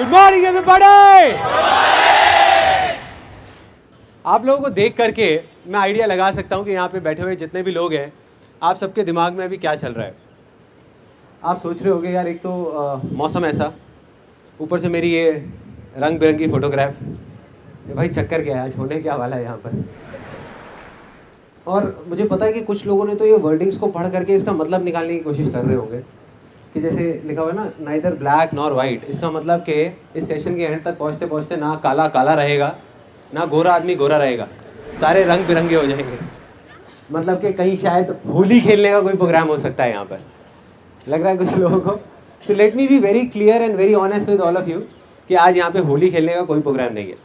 Good morning everybody. आप लोगों को देख करके मैं आइडिया लगा सकता हूँ कि यहाँ पे बैठे हुए जितने भी लोग हैं, आप सबके दिमाग में अभी क्या चल रहा है। आप सोच रहे होगे यार, एक तो मौसम ऐसा, ऊपर से मेरी ये रंग बिरंगी फोटोग्राफ, भाई चक्कर क्या है आज, होने क्या वाला है यहाँ पर। और मुझे पता है कि कुछ लोगों ने तो ये वर्डिंग्स को पढ़ करके इसका मतलब निकालने की कोशिश कर रहे होंगे कि जैसे लिखा हुआ है ना, नाइदर ब्लैक नॉर वाइट। इसका मतलब कि इस सेशन के एंड तक पहुँचते पहुँचते ना काला काला रहेगा, ना गोरा आदमी गोरा रहेगा, सारे रंग बिरंगे हो जाएंगे। मतलब कि कहीं शायद होली खेलने का कोई प्रोग्राम हो सकता है यहाँ पर, लग रहा है कुछ लोगों को। So let me be very clear and very honest with all of you कि आज यहाँ पे होली खेलने का कोई प्रोग्राम नहीं है।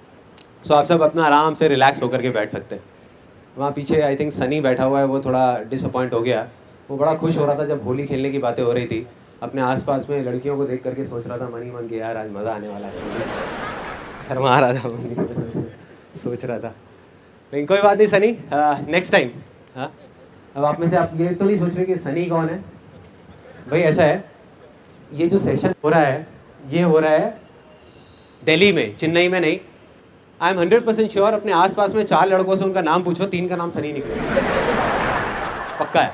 सो आप सब अपना आराम से रिलैक्स होकर के बैठ सकते हैं। वहाँ पीछे आई थिंक सनी बैठा हुआ है, वो थोड़ा डिसअपॉइंट हो गया। वो बड़ा खुश हो रहा था जब होली खेलने की बातें हो रही थी। अपने आसपास में लड़कियों को देख करके सोच रहा था मन ही मन के, यार आज मज़ा आने वाला है। शर्मा आ रहा था, सोच रहा था। लेकिन कोई बात नहीं सनी, नेक्स्ट टाइम। हाँ, अब आप में से आप ये तो नहीं सोच रहे कि सनी कौन है। भाई ऐसा है, ये जो सेशन हो रहा है ये हो रहा है दिल्ली में, चेन्नई में नहीं। आई एम 100% श्योर, अपने आसपास में 4 लड़कों से उनका नाम पूछो, 3 का नाम सनी निकलेगा, पक्का है।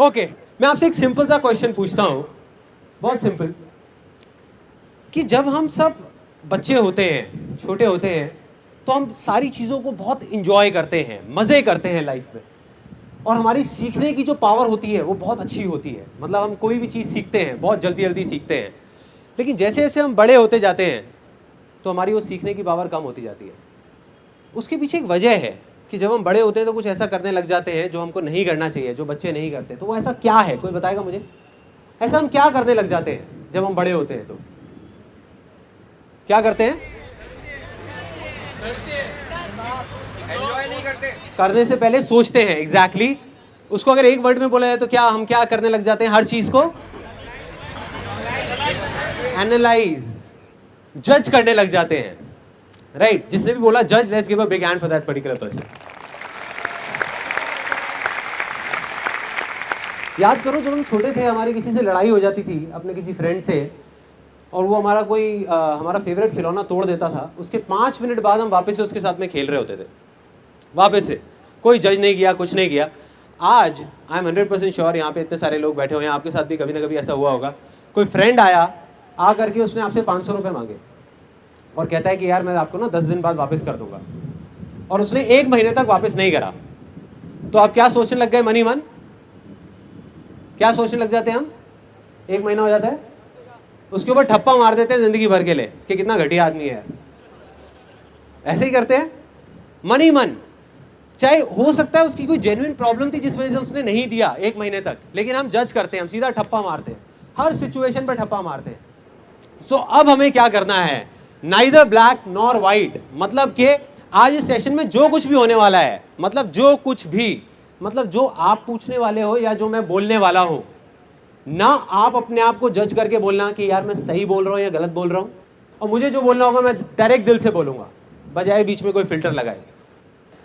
ओके, मैं आपसे एक सिंपल सा क्वेश्चन पूछता हूँ, बहुत सिंपल, कि जब हम सब बच्चे होते हैं, छोटे होते हैं, तो हम सारी चीज़ों को बहुत इंजॉय करते हैं, मज़े करते हैं लाइफ में, और हमारी सीखने की जो पावर होती है वो बहुत अच्छी होती है। मतलब हम कोई भी चीज़ सीखते हैं बहुत जल्दी जल्दी सीखते हैं। लेकिन जैसे जैसे हम बड़े होते जाते हैं तो हमारी वो सीखने की पावर कम होती जाती है। उसके पीछे एक वजह है कि जब हम बड़े होते हैं तो कुछ ऐसा करने लग जाते हैं जो हमको नहीं करना चाहिए, जो बच्चे नहीं करते। तो वो ऐसा क्या है, कोई बताएगा मुझे? ऐसा हम क्या करने लग जाते हैं जब हम बड़े होते हैं? तो क्या करते हैं? एंजॉय नहीं करते, करने से पहले सोचते हैं। एग्जैक्टली उसको अगर एक वर्ड में बोला जाए तो क्या हम क्या करने लग जाते हैं? हर चीज को एनालाइज, जज करने लग जाते हैं। राइट, जिसने भी बोला जज, let's give a big hand for that particular person. याद करो जब हम छोटे थे, हमारी किसी से लड़ाई हो जाती थी, अपने किसी फ्रेंड से, और वो हमारा कोई हमारा फेवरेट खिलौना तोड़ देता था, उसके 5 मिनट बाद हम वापस से उसके साथ में खेल रहे होते थे, वापस से। कोई जज नहीं किया, कुछ नहीं किया। आज आई एम 100% श्योर, यहाँ पे इतने सारे लोग बैठे हुए हैं, आपके साथ भी कभी ना कभी ऐसा हुआ होगा। कोई फ्रेंड आया, आ करके उसने आपसे 500 रुपये मांगे और कहता है कि यार मैं आपको ना 10 दिन बाद वापस कर दूंगा, और उसने 1 महीने तक वापस नहीं करा। तो आप क्या सोचने लग गए? मन ही मन क्या सोचने लग जाते हैं हम? 1 महीना हो जाता है, उसके ऊपर ठप्पा मार देते हैं जिंदगी भर के लिए कि कितना घटिया आदमी है। ऐसे ही करते हैं मन ही मन। चाहे हो सकता है उसकी कोई जेन्युइन प्रॉब्लम थी जिस वजह से उसने नहीं दिया 1 महीने तक, लेकिन हम जज करते हैं, हम सीधा ठप्पा मारते हैं, हर सिचुएशन पर ठप्पा मारते हैं। सो अब हमें क्या करना है? Neither black nor white. मतलब कि आज इस सेशन में जो कुछ भी होने वाला है, मतलब जो कुछ भी, मतलब जो आप पूछने वाले हो या जो मैं बोलने वाला हूं ना, आप अपने आप को जज करके बोलना कि यार मैं सही बोल रहा हूं या गलत बोल रहा हूं। और मुझे जो बोलना होगा मैं डायरेक्ट दिल से बोलूंगा, बजाय बीच में कोई फिल्टर लगाए।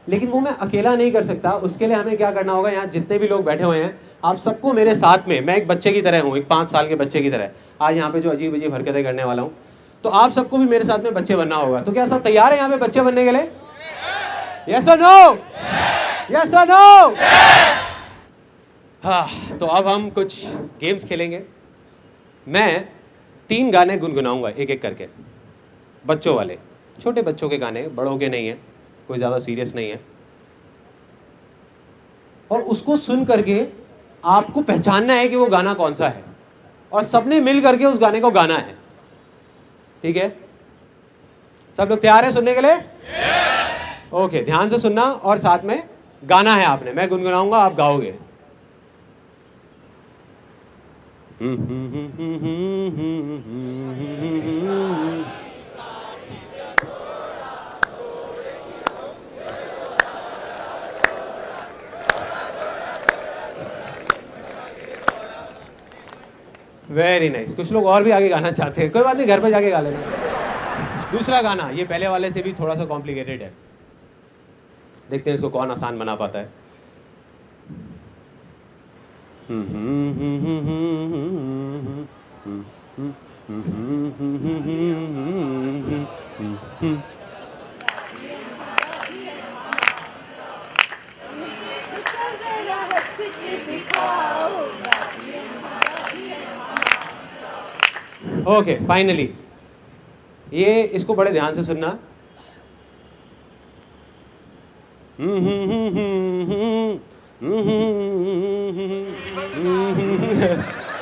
लेकिन वो मैं अकेला नहीं कर सकता। उसके लिए हमें क्या करना होगा? यहाँ जितने भी लोग बैठे हुए हैं, आप सबको मेरे साथ में, मैं एक बच्चे की तरह हूँ, एक 5 साल के बच्चे की तरह आज यहाँ पे जो अजीब अजीब हरकतें करने वाला हूँ, तो आप सबको भी मेरे साथ में बच्चे बनना होगा। तो क्या सब तैयार है यहाँ पे बच्चे बनने के लिए? यस और नो? यस और नो? हाँ, तो अब हम कुछ गेम्स खेलेंगे। मैं 3 गाने गुनगुनाऊंगा एक एक करके, बच्चों वाले, छोटे बच्चों के गाने, बड़ों के नहीं है, कोई ज़्यादा सीरियस नहीं है। और उसको सुन करके आपको पहचानना है कि वो गाना कौन सा है, और सबने मिल करके उस गाने को गाना है। ठीक है? सब लोग तैयार हैं सुनने के लिए? ओके, ध्यान से सुनना और साथ में गाना है आपने। मैं गुनगुनाऊंगा, आप गाओगे। Very nice. कुछ लोग और भी आगे गाना चाहते हैं, कोई बात नहीं, घर पे जाके गा लेना। दूसरा गाना, ये पहले वाले से भी थोड़ा सा कॉम्प्लिकेटेड है, देखते हैं इसको कौन आसान बना पाता है। ओके फाइनली, ये इसको बड़े ध्यान से सुनना।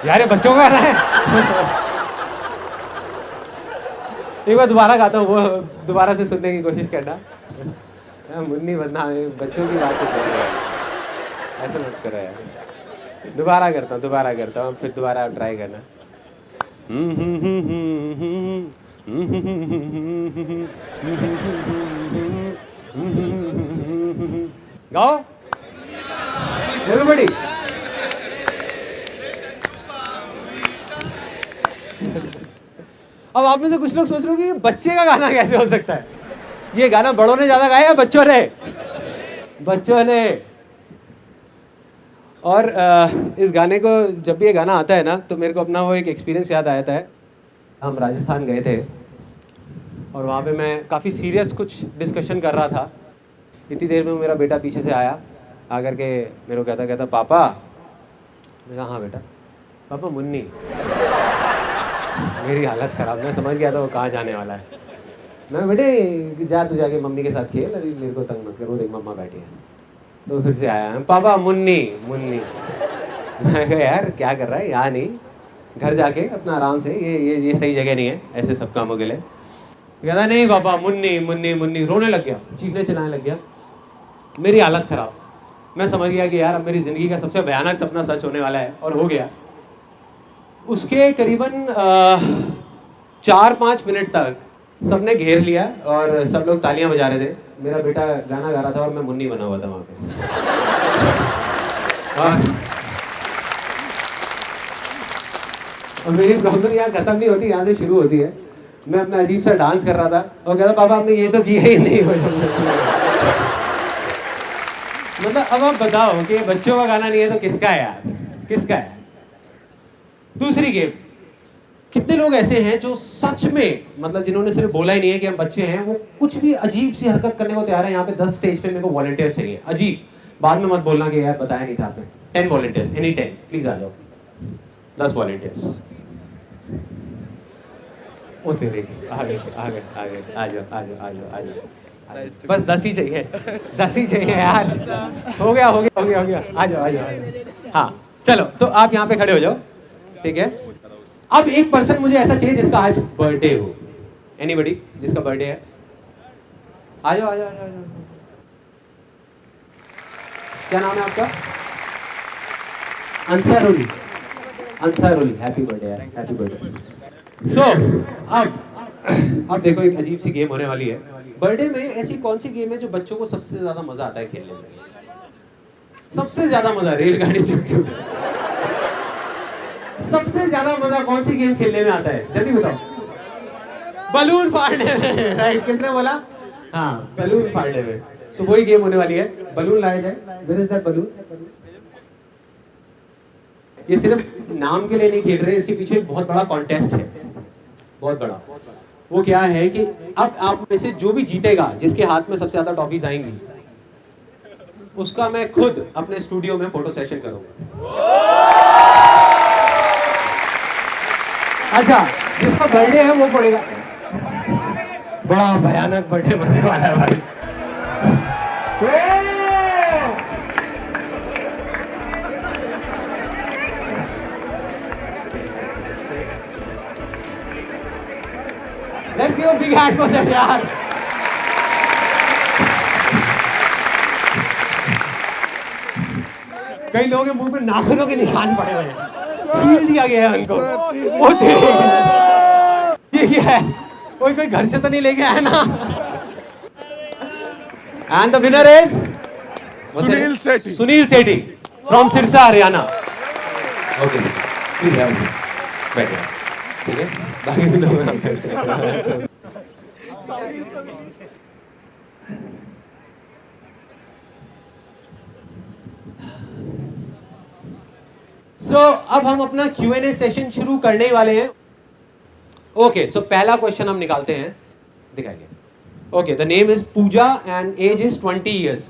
यार ये बच्चों का गाना है। एक बार दोबारा गाता हूँ, वो दोबारा से सुनने की कोशिश करना। मुन्नी बनना, बच्चों की बात कर रहे हैं, ऐसा मत करो यार। दोबारा करता हूँ, फिर दोबारा ट्राई करना। गाओ एवरीबॉडी। अब आप में से कुछ लोग सोच रहे हो कि बच्चे का गाना कैसे हो सकता है। ये गाना बड़ों ने ज्यादा गाया है बच्चों ने? बच्चों ने। और इस गाने को जब भी ये गाना आता है ना, तो मेरे को अपना वो एक एक्सपीरियंस याद आया था। हम राजस्थान गए थे और वहाँ पे मैं काफ़ी सीरियस कुछ डिस्कशन कर रहा था। इतनी देर में मेरा बेटा पीछे से आया, आकर के मेरे को कहता पापा। मैं कहा हाँ बेटा। पापा मुन्नी। मेरी हालत ख़राब, मैं समझ गया था वो कहाँ जाने वाला है। मैं बेटे जा तू जाके मम्मी के साथ खेल, अरे मेरे को तंग मत कर, वो देख मम्मा बैठी है। तो फिर से आया, पापा मुन्नी। मैं कहा यार क्या कर रहा है, यहाँ नहीं, घर जाके अपना आराम से, ये सही जगह नहीं है ऐसे सब कामों के लिए। कहता नहीं पापा मुन्नी। रोने लग गया, चीखने चिल्लाने लग गया। मेरी हालत ख़राब। मैं समझ गया कि यार अब मेरी ज़िंदगी का सबसे भयानक सपना सच होने वाला है, और हो गया। उसके करीबन 4-5 मिनट तक सबने घेर लिया और सब लोग तालियां बजा रहे थे। मेरा बेटा गाना गा रहा था और मैं मुन्नी बना हुआ था वहाँ पे। और मेरी प्रॉब्लम यहाँ खत्म नहीं होती, यहाँ से शुरू होती है। मैं अपना अजीब सा डांस कर रहा था और कहता पापा आपने ये तो किया ही नहीं। मतलब अब आप बताओ कि बच्चों का गाना नहीं है तो किसका है यार, किसका है? दूसरी गेम, कितने लोग ऐसे हैं जो सच में, मतलब जिन्होंने सिर्फ बोला ही नहीं है कि हम बच्चे हैं, वो कुछ भी अजीब सी हरकत करने को तैयार है। यहाँ पे 10 स्टेज पे मेरे को वॉलंटियर्स चाहिए, अजीब। बाद में मत बोलना कि यार बताया नहीं था आपने। 10 वॉलंटियर्स, एनी 10 प्लीज आ जाओ। 10 वॉलंटियर्स। ओ तेरे आ जाओ। बस 10 ही चाहिए, 10 ही चाहिए यार। हो गया। आ जाओ। हाँ चलो, तो आप यहाँ पे खड़े हो जाओ, ठीक है। अब एक पर्सन मुझे ऐसा चाहिए जिसका आज बर्थडे हो। एनीबडी जिसका बर्थडे है, आ जाओ। क्या नाम है आपका? अंसारुल। हैप्पी बर्थडे यार, हैप्पी बर्थडे। सो अब देखो, एक अजीब सी गेम होने वाली है। बर्थडे में ऐसी कौन सी गेम है जो बच्चों को सबसे ज्यादा मजा आता है खेलने में? सबसे ज्यादा मजा रेलगाड़ी चुक। सबसे ज्यादा मजा कौन सी गेम खेलने में आता है, जल्दी बताओ। बलून फाड़ने में, राइट। किसने बोला? हाँ, बलून फाड़ने में। तो वही गेम होने वाली है। बलून लाया जाए। Where is that balloon? ये सिर्फ नाम के लिए नहीं खेल रहे, इसके पीछे एक बहुत बड़ा कॉन्टेस्ट है, बहुत बड़ा। वो क्या है कि अब आप में से जो भी जीतेगा, जिसके हाथ में सबसे ज्यादा टॉफीज आएंगी, उसका मैं खुद अपने स्टूडियो में फोटो सेशन करूंगा। अच्छा, जिसका बर्थडे है वो पड़ेगा। बड़ा भयानक बर्थडे बनने वाला है भाई। Let's give a big hand for them यार। कई लोगों के मुंह पे नाखूनों के निशान पड़े हुए हैं, सील दिया गया है उनको। ये क्या है? कोई घर से तो नहीं लेके आया ना? And the winner is Sunil Sethi from Sirsa Haryana. Okay, बैठिए, ठीक है। बाकी लोग अब हम अपना Q&A सेशन शुरू करने ही वाले हैं। ओके, सो पहला क्वेश्चन हम निकालते हैं, दिखाइए। Okay, the name is Pooja and age is 20 years।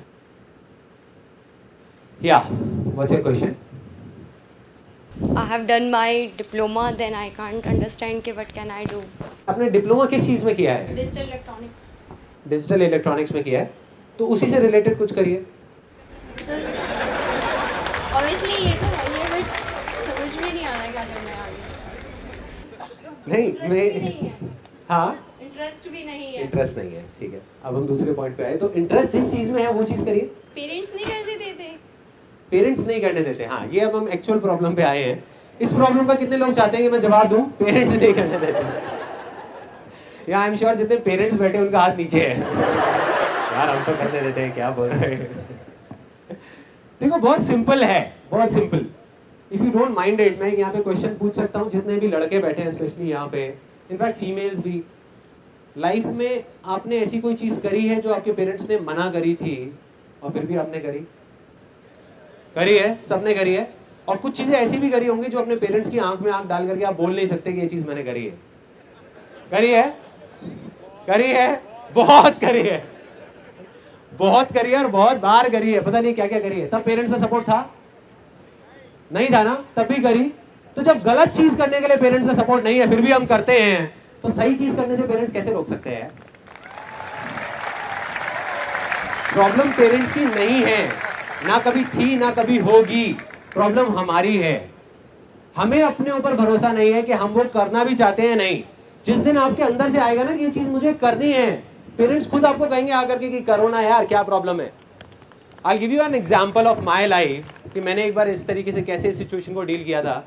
या what's your question? I have done my diploma, then I can't understand कि what can I do. आपने डिप्लोमा किस चीज़ में किया है? Digital electronics. डिजिटल इलेक्ट्रॉनिक्स में किया है, तो उसी से रिलेटेड कुछ करिए। So obviously ये तो है ही है, but समझ में नहीं आ रहा है क्या करना है आगे। नहीं मैं हाँ इंटरेस्ट भी नहीं है। इंटरेस्ट नहीं है, ठीक है। अब हम दूसरे पॉइंट पे आए, तो इंटरेस्ट जिस चीज़ में है वो चीज़ करिए। पेरेंट्स नहीं करने देते। पेरेंट्स नहीं करने देते, हाँ ये अब हम एक्चुअल प्रॉब्लम पे आए हैं। इस प्रॉब्लम का कितने लोग चाहते हैं कि मैं जवाब दूं? पेरेंट्स नहीं करने देते। या आई एम श्योर जितने पेरेंट्स बैठे उनका हाथ नीचे है। यार हम तो करने देते हैं, क्या बोल रहे हैं। देखो बहुत सिंपल है, बहुत simple. If you don't mind it, मैं यहाँ पे क्वेश्चन पूछ सकता हूँ जितने भी लड़के बैठे हैं, स्पेशली यहाँ पे, इनफैक्ट फीमेल्स भी। लाइफ में आपने ऐसी कोई चीज़ करी है जो आपके पेरेंट्स ने मना करी थी और फिर भी आपने करी? करी है, सबने करी है। और कुछ चीज़ें ऐसी भी करी होंगी जो अपने पेरेंट्स की आंख में आंख डाल करके आप बोल नहीं सकते कि ये चीज़ मैंने करी है। करी है, करी है, बहुत करी है, बहुत करी है और बहुत बार करी है, पता नहीं क्या क्या करी है। तब पेरेंट्स का सपोर्ट था? नहीं था ना, तब भी करी। तो जब गलत चीज करने के लिए पेरेंट्स का सपोर्ट नहीं है फिर भी हम करते हैं, तो सही चीज करने से पेरेंट्स कैसे रोक सकते हैं? प्रॉब्लम पेरेंट्स की नहीं है, ना कभी थी ना कभी होगी। प्रॉब्लम हमारी है। हमें अपने ऊपर भरोसा नहीं है कि हम वो करना भी चाहते हैं। नहीं, जिस दिन आपके अंदर से आएगा ना कि ये चीज मुझे करनी है, पेरेंट्स खुद आपको कहेंगे आकर के कि करो ना यार, क्या प्रॉब्लम है। I give you an example of my life कि मैंने एक बार इस तरीके से कैसे इस सिचुएशन को डील किया था।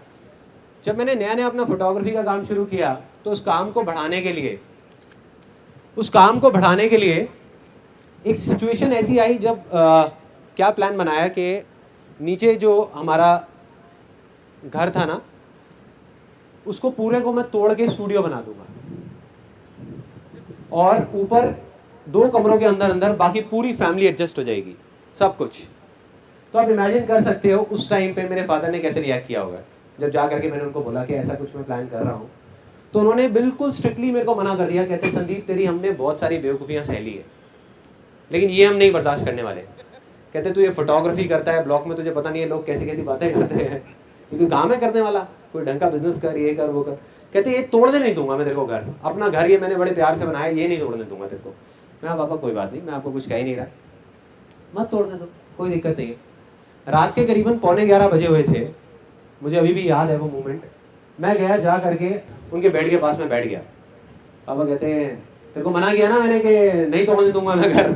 जब मैंने नया नया अपना फोटोग्राफी का काम शुरू किया, तो उस काम को बढ़ाने के लिए एक सिचुएशन ऐसी आई जब क्या प्लान बनाया कि नीचे जो हमारा घर था ना, उसको पूरे को मैं तोड़ के स्टूडियो बना दूंगा और ऊपर 2 कमरों के अंदर अंदर बाकी पूरी फैमिली एडजस्ट हो जाएगी, सब कुछ। तो आप इमेजिन कर सकते हो उस टाइम पे मेरे फादर ने कैसे रिएक्ट किया होगा जब जा करके मैंने उनको बोला कि ऐसा कुछ मैं प्लान कर रहा हूँ। तो उन्होंने बिल्कुल स्ट्रिक्टली मेरे को मना कर दिया, कहते संदीप तेरी हमने बहुत सारी बेवकूफ़ियाँ सह ली है, लेकिन ये हम नहीं बर्दाश्त करने वाले। कहते तू ये फोटोग्राफी करता है ब्लॉक में, तुझे पता नहीं है लोग कैसी कैसी बातें करते हैं, क्योंकि काम है करने वाला, कोई ढंग का बिजनेस कर, ये कर वो कर। कहते ये तोड़ने नहीं दूंगा मैं तेरे को घर, अपना घर ये मैंने बड़े प्यार से बनाया, ये नहीं तोड़ने दूंगा तेरे को। मैं पापा कोई बात नहीं, मैं आपको कुछ कह ही नहीं रहा, मत तोड़ने दो, कोई दिक्कत नहीं है। रात के करीबन 11:15 बजे हुए थे, मुझे अभी भी याद है वो मोमेंट। मैं गया, जा करके उनके बेड के पास में बैठ गया। पापा कहते हैं तेरे को मना किया ना मैंने कि नहीं तोड़ने दूंगा मैं घर।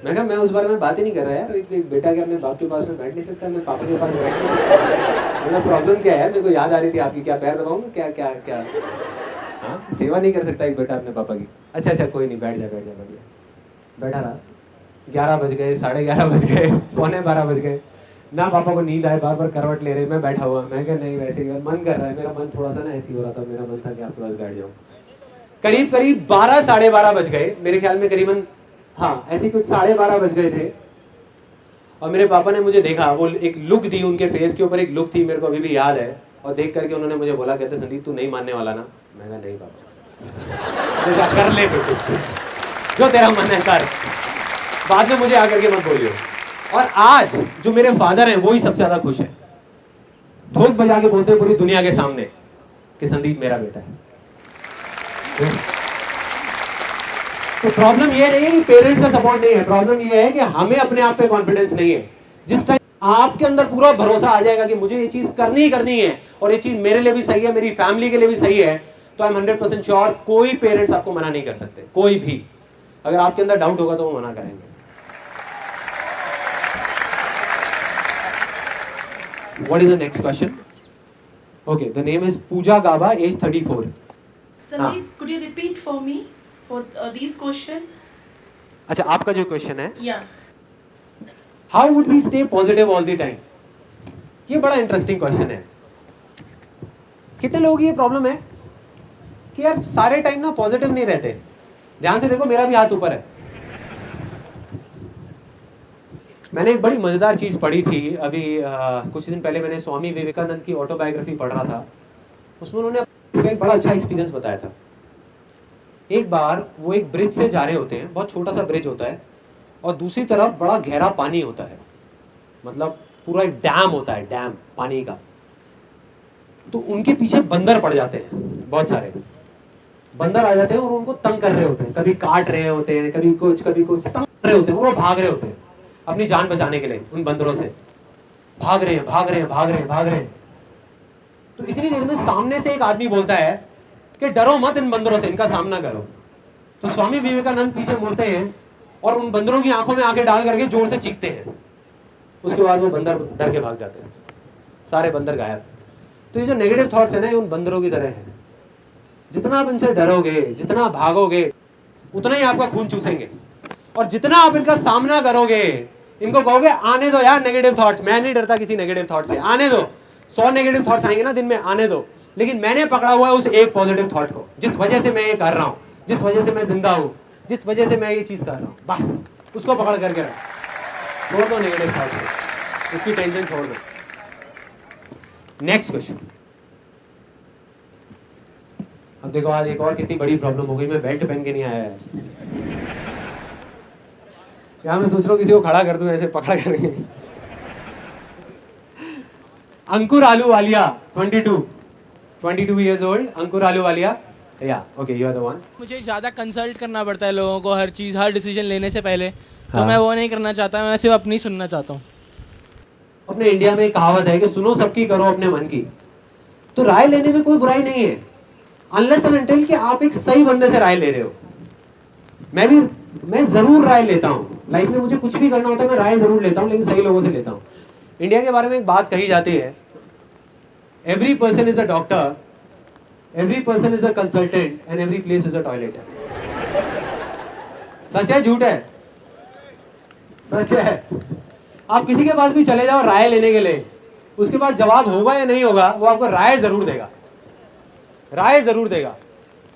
मैं कहा मैं उस बारे में बात ही नहीं कर रहा यार, एक बेटा के अपने बाप के पास में बैठ नहीं सकता, मैं पापा के पास बैठ नहीं सकता। मेरा प्रॉब्लम क्या है यार, मेरे को याद आ रही थी आपकी, क्या पैर दबाऊंगा, क्या क्या क्या, हाँ सेवा नहीं कर सकता एक बेटा अपने पापा की। अच्छा कोई नहीं, बैठ जा बैठा रहा। 11 बज गए, 11:30 बज गए, 11:45 बज गए, ना पापा को नींद आए, बार बार करवट ले रहे, मैं बैठा हुआ। मैं कहा नहीं वैसे ही मन कर रहा है, मेरा मन थोड़ा सा ना ऐसी हो रहा था, मेरा मन था कि आपके पास बैठ जाऊँ। करीब 12 साढ़े 12 बज गए मेरे ख्याल में, करीबन हाँ ऐसी कुछ 12:30 बज गए थे। और मेरे पापा ने मुझे देखा, वो एक लुक दी, उनके फेस के ऊपर एक लुक थी, मेरे को अभी भी याद है। और देख करके उन्होंने मुझे बोला, कहते संदीप तू नहीं मानने वाला ना। मैं कहा नहीं पापा, कर ले फिर जो तेरा मन है कर, बाद में मुझे आकर के मत बोलियो। और आज जो मेरे फादर हैं वो ही सबसे ज्यादा खुश है, ठोक बजा के बोलते हैं पूरी दुनिया के सामने कि संदीप मेरा बेटा है। तो प्रॉब्लम ये नहीं है कि पेरेंट्स का सपोर्ट नहीं है, प्रॉब्लम ये है कि हमें अपने आप पे कॉन्फिडेंस नहीं है। जिस टाइम आपके अंदर पूरा भरोसा आ जाएगा कि मुझे ये चीज करनी ही करनी है और ये चीज मेरे लिए भी सही है, मेरी फैमिली के लिए भी सही है, तो आई एम 100% श्योर कोई पेरेंट्स आपको मना नहीं कर सकते, कोई भी। अगर आपके अंदर डाउट होगा तो वो मना करेंगे। What is the next question? Okay, the name is Pooja Gaba, age 34. Sandeep, could you repeat for me for these question? अच्छा, आपका जो क्वेश्चन है, Yeah. How would we stay positive all the time? ये बड़ा interesting question है। कितने लोगों की ये प्रॉब्लम है कि यार सारे टाइम ना पॉजिटिव नहीं रहते। ध्यान से देखो, मेरा भी हाथ ऊपर है। मैंने एक बड़ी मजेदार चीज पढ़ी थी अभी कुछ दिन पहले। मैंने स्वामी विवेकानंद की ऑटोबायोग्राफी पढ़ रहा था, उसमें उन्होंने एक बड़ा अच्छा एक्सपीरियंस बताया था। एक बार वो एक ब्रिज से जा रहे होते हैं, बहुत छोटा सा ब्रिज होता है, और दूसरी तरफ बड़ा गहरा पानी होता है, मतलब पूरा एक डैम होता है, डैम पानी का। तो उनके पीछे बंदर पड़ जाते हैं, बहुत सारे बंदर आ जाते हैं और उनको तंग कर रहे होते हैं, कभी काट रहे होते हैं, कभी कुछ तंग कर रहे होते हैं, और वो भाग रहे होते हैं अपनी जान बचाने के लिए। उन बंदरों से भाग रहे हैं। तो इतनी देर में सामने से एक आदमी बोलता है कि डरो मत इन बंदरों से, इनका सामना करो। तो स्वामी विवेकानंद पीछे मुड़ते हैं और उन बंदरों की आंखों में आंखें डाल करके जोर से चीखते हैं। उसके बाद वो बंदर डर के भाग जाते हैं, सारे बंदर गायब। तो ये जो नेगेटिव थॉट्स है ना, ये उन बंदरों की तरह है। जितना आप इनसे डरोगे, जितना भागोगे, उतना ही आपका खून चूसेंगे। और जितना आप इनका सामना करोगे, इनको कहोगे आने दो यार नेगेटिव थॉट्स, मैं नहीं डरता किसी नेगेटिव थॉट से, आने दो। 100 नेगेटिव थॉट्स आएंगे ना दिन में, आने दो, लेकिन मैंने पकड़ा हुआ है उस एक पॉजिटिव थॉट को, जिस वजह से मैं ये कर रहा हूं, जिस वजह से मैं जिंदा हूं, जिस वजह से मैं ये चीज कर रहा हूं, बस उसको पकड़ करके रख, छोड़ दो नेगेटिव थॉट्स को, उसकी टेंशन छोड़ दो। Next question. अब देखो आज एक और कितनी बड़ी प्रॉब्लम हो गई, मैं बेल्ट पहन के नहीं आया यार। यहाँ मैं सोच रहा हूँ किसी को खड़ा कर दूं ऐसे पकड़ करके। अंकुर आलूवालिया 22 years old, अंकुर आलूवालिया, या okay you are the one. मुझे ज़्यादा कंसल्ट करना पड़ता है लोगों को, हर चीज़, हर डिसीजन लेने से पहले। तो हाँ। मैं वो नहीं करना चाहता, मैं सिर्फ अपनी सुनना चाहता हूँ। अपने इंडिया में एक कहावत है कि सुनो सबकी करो अपने मन की। तो राय लेने में कोई बुराई नहीं है, अनलेस एंड अनटिल कि आप एक सही बंदे से राय ले रहे हो। मैं जरूर राय लेता हूँ लाइफ में, मुझे कुछ भी करना होता है मैं राय जरूर लेता हूँ, लेकिन सही लोगों से लेता हूँ। इंडिया के बारे में एक बात कही जाती है, every person is a doctor, every person is a consultant and every place is a toilet. सच है झूठ है? सच है। आप किसी के पास भी चले जाओ राय लेने के लिए, उसके पास जवाब होगा या नहीं होगा, वो आपको राय जरूर देगा, राय जरूर देगा।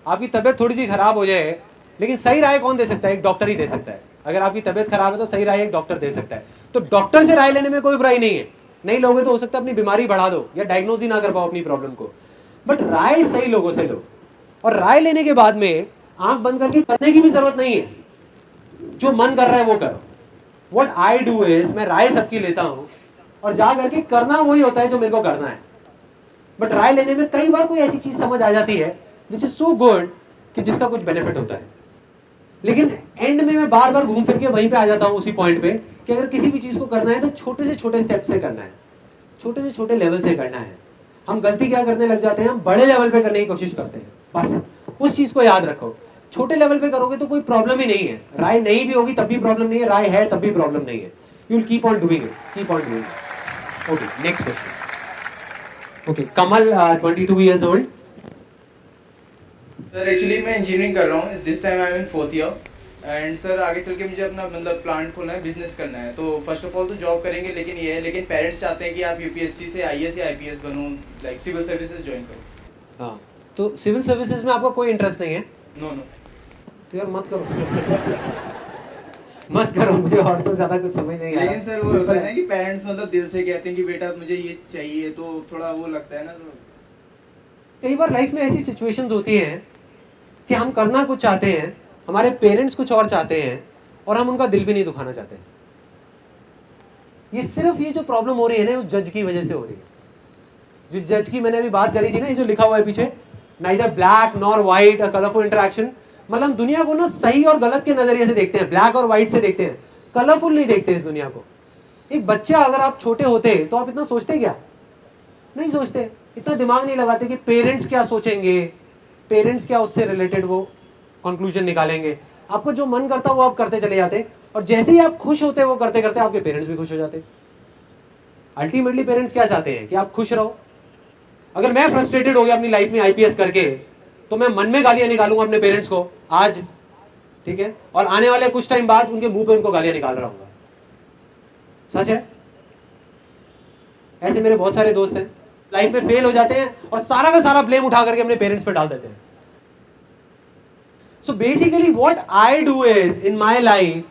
आपकी तबीयत थोड़ी सी खराब हो जाए, लेकिन सही राय कौन दे सकता है? एक डॉक्टर ही दे सकता है। अगर आपकी तबीयत खराब है तो सही राय एक डॉक्टर दे सकता है। तो डॉक्टर से राय लेने में कोई बुराई नहीं है। नहीं लोगे तो हो सकता है अपनी बीमारी बढ़ा दो या डायग्नोज ही ना कर पाओ अपनी प्रॉब्लम को, बट राय सही लोगों से लो। और राय लेने के बाद में आंख बंद करके करने की भी जरूरत नहीं है, जो मन कर रहा है वो करो। व्हाट आई डू इज, मैं राय सबकी लेता हूं और जा करके करना वही होता है जो मेरे को करना है। बट राय लेने में कई बार कोई ऐसी चीज समझ आ जाती है विच इज सो गुड कि जिसका कुछ बेनिफिट होता है, लेकिन एंड में मैं बार बार घूम फिर के वहीं पे आ जाता हूँ उसी पॉइंट पे कि अगर किसी भी चीज को करना है तो छोटे से छोटे स्टेप से करना है, छोटे से छोटे लेवल से करना है। हम गलती क्या करने लग जाते हैं, हम बड़े लेवल पे करने की कोशिश करते हैं। बस उस चीज को याद रखो, छोटे लेवल पे करोगे तो कोई प्रॉब्लम ही नहीं है। राय नहीं भी होगी तब भी प्रॉब्लम नहीं है, राय है तब भी प्रॉब्लम नहीं है। You will keep on doing it, keep on doing it. Okay next question. Okay Kamal 22 years old। Sir actually मैं इंजीनियरिंग कर रहा हूँ, this time I am in 4th year. And sir आगे चल के मुझे अपना मतलब प्लांट खोलना है, बिजनेस करना है। तो फर्स्ट ऑफ ऑल तो जॉब करेंगे, लेकिन ये है, लेकिन पेरेंट्स चाहते हैं कि आप यूपीएससी से आईएएस या आईपीएस बनो, लाइक सिविल सर्विसेज ज्वाइन करो। हाँ तो सिविल सर्विसेज में आपको कोई इंटरेस्ट नहीं है? No no. तो यार मत करो मत करो, मुझे और तो ज्यादा कुछ समझ नहीं आ रहा। लेकिन सर वो होता है ना कि पेरेंट्स मतलब दिल से कहते हैं कि बेटा मुझे ये चाहिए, तो थोड़ा वो लगता है ना। तो कई बार लाइफ में ऐसी सिचुएशंस होती हैं कि हम करना कुछ चाहते हैं, हमारे पेरेंट्स कुछ और चाहते हैं और हम उनका दिल भी नहीं दुखाना चाहते। ये सिर्फ ये जो प्रॉब्लम हो रही है ना उस जज की वजह से हो रही है। जिस जज की मैंने अभी बात करी थी ना, ये जो लिखा हुआ है पीछे, नाइदर ब्लैक नॉर व्हाइट अ कलरफुल इंटरेक्शन, मतलब हम दुनिया को ना सही और गलत के नजरिए से देखते हैं, ब्लैक और व्हाइट से देखते हैं, कलरफुल नहीं देखते इस दुनिया को। एक बच्चा अगर आप छोटे होते तो आप इतना सोचते क्या? नहीं सोचते, इतना दिमाग नहीं लगाते कि पेरेंट्स क्या सोचेंगे, पेरेंट्स क्या उससे रिलेटेड वो कंक्लूजन निकालेंगे। आपको जो मन करता वो आप करते चले जाते, और जैसे ही आप खुश होते वो करते करते आपके पेरेंट्स भी खुश हो जाते। अल्टीमेटली पेरेंट्स क्या चाहते हैं कि आप खुश रहो। अगर मैं फ्रस्ट्रेटेड हो गया अपनी लाइफ में आईपीएस करके, तो मैं मन में गालियां निकालूंगा अपने पेरेंट्स को आज, ठीक है, और आने वाले कुछ टाइम बाद उनके मुंह पे उनको गालियां निकाल रहा हूँ। सच है, ऐसे मेरे बहुत सारे दोस्त हैं, लाइफ में फेल हो जाते हैं और सारा का सारा ब्लेम उठा करके अपने पेरेंट्स पे डाल देते हैं। So basically what I do is in my life,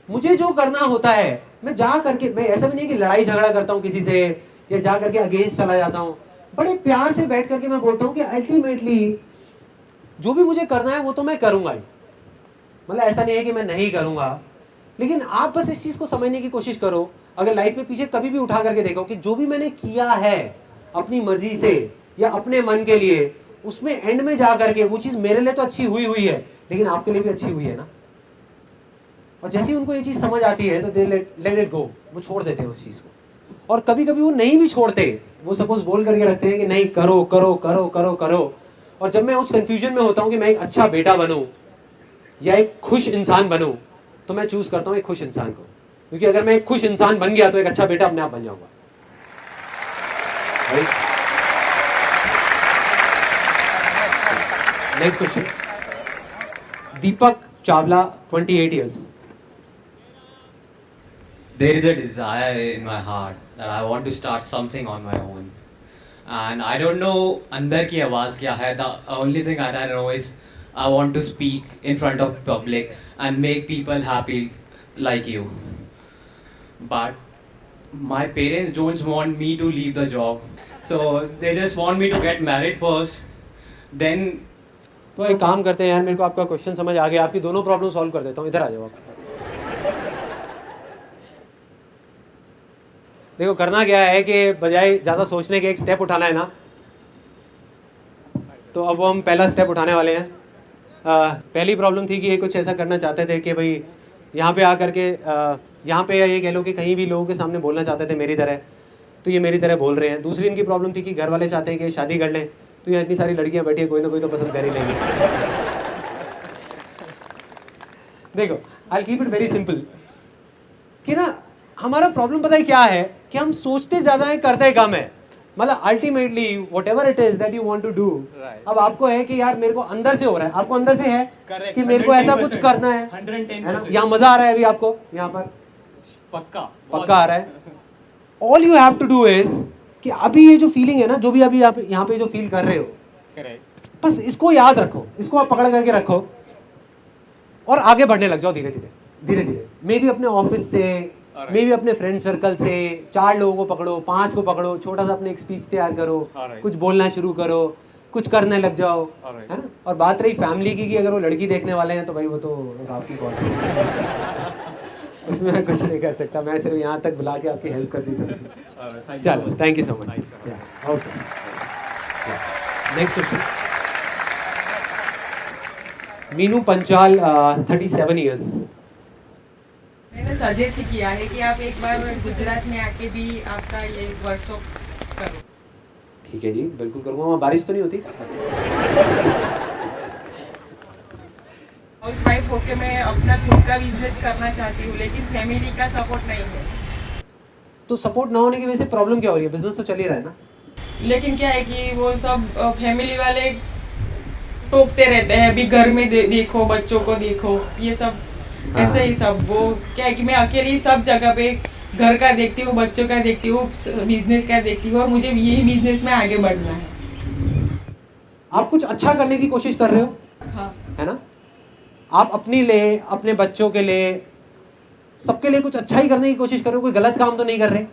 मुझे जो करना होता है मैं जा करके, मैं ऐसा भी नहीं कि लड़ाई झगड़ा करता हूं किसी से या जा करके अगेंस्ट चला जाता हूं, बड़े प्यार से बैठ करके मैं बोलता हूं कि अल्टीमेटली जो भी मुझे करना है वो तो मैं करूंगा ही। मतलब ऐसा नहीं है कि मैं नहीं करूंगा, लेकिन आप बस इस चीज को समझने की कोशिश करो। अगर लाइफ में पीछे कभी भी उठा करके देखो कि जो भी मैंने किया है अपनी मर्जी से, या अपने मन के लिए, उसमें एंड में जा करके वो चीज़ मेरे लिए तो अच्छी हुई हुई है लेकिन आपके लिए भी अच्छी हुई है ना। और जैसे ही उनको ये चीज़ समझ आती है तो दे लेट इट गो, वो छोड़ देते हैं उस चीज़ को। और कभी कभी वो नहीं भी छोड़ते, वो सपोज बोल करके रखते हैं कि नहीं करो करो करो करो करो। और जब मैं उस कंफ्यूजन में होता हूँ कि मैं एक अच्छा बेटा बनूँ या एक खुश इंसान बनूँ, तो मैं चूज करता हूँ एक खुश इंसान को, क्योंकि अगर मैं एक खुश इंसान बन गया तो एक अच्छा बेटा अपने आप बन जाऊंगा। Next question, Deepak Chawla, 28 years. There is a desire in my heart that I want to start something on my own, and I don't know अंदर की आवाज़ क्या है. The only thing that I know is I want to speak in front of public and make people happy like you. But my parents don't want me to leave the job, so they just want me to get married first, then. तो एक काम करते हैं यार, मेरे को आपका question समझ आ गया, आपकी दोनों प्रॉब्लम सॉल्व कर देता हूँ, इधर आ जाओ आप। देखो करना क्या है कि बजाय ज़्यादा सोचने के एक स्टेप उठाना है ना, तो अब वो हम पहला स्टेप उठाने वाले हैं। पहली प्रॉब्लम थी कि ये कुछ ऐसा करना चाहते थे कि भाई यहाँ पे आकर के यहाँ पे ये कह लो कि कहीं भी लोगों के सामने बोलना चाहते थे मेरी तरह, तो ये मेरी तरह बोल रहे हैं। दूसरी इनकी प्रॉब्लम थी कि घर वाले चाहते हैं कि शादी कर लें, तो यहाँ इतनी सारी लड़कियाँ बैठी हैं, कोई ना कोई तो पसंद कर ही लेंगी। देखो I keep it very simple कि ना हमारा प्रॉब्लम पता है क्या है कि हम सोचते ज़्यादा है करते कम है। मतलब ultimately whatever it is that you want to do, अब आपको है कि यार मेरे को अंदर से हो रहा है, आपको अंदर से है कि मेरे को ऐसा कुछ करना है, 110%। यहाँ मजा आ रहा है अभी आपको, यहाँ पर पक्का आ रहा है। All you have to do is कि अभी ये जो फीलिंग है ना, जो भी अभी आप यहाँ पे जो फील कर रहे हो, बस इसको याद रखो, इसको आप पकड़ करके रखो और आगे बढ़ने लग जाओ धीरे धीरे धीरे धीरे। मे भी अपने ऑफिस से, मे भी अपने फ्रेंड सर्कल से 4 लोगों को पकड़ो, 5 को पकड़ो, छोटा सा अपने एक स्पीच तैयार करो, कुछ बोलना शुरू करो, कुछ करने लग जाओ, है ना। और बात रही फैमिली की कि अगर वो लड़की देखने वाले हैं तो भाई वो तो आपकी कॉल, उसमें मैं कुछ नहीं कर सकता, मैं सिर्फ यहाँ तक बुला के आपकी हेल्प कर दी थी। चलो thank you so much. Okay next question, Meenu Panchal, 37 years. मैंने सजेस्ट किया है कि आप एक बार गुजरात में आके भी आपका ये वर्कशॉप करो। ठीक है जी, बिल्कुल करूँगा। वहाँ बारिश तो नहीं होती? हाउस वाइफ होके मैं अपना खुद का बिजनेस करना चाहती हूँ, लेकिन फैमिली का सपोर्ट नहीं है। तो सपोर्ट ना होने की वजह से प्रॉब्लम क्या हो रही है? बिजनेस तो चल ही रहा है ना। लेकिन क्या है कि वो सब फैमिली वाले टोकते रहते हैं, अभी घर में देखो, बच्चों को देखो, ये सब ऐसे ही सब। वो क्या है कि मैं अकेली सब जगह पे घर का देखती हूँ, बच्चों का देखती हूँ, बिजनेस का देखती हूँ, और मुझे यही बिजनेस में आगे बढ़ना है। आप कुछ अच्छा करने की कोशिश कर रहे हो, हाँ, है ना। आप अपने लिए, अपने बच्चों के लिए, सबके लिए कुछ अच्छा ही करने की कोशिश करो, कोई गलत काम तो नहीं कर रहे।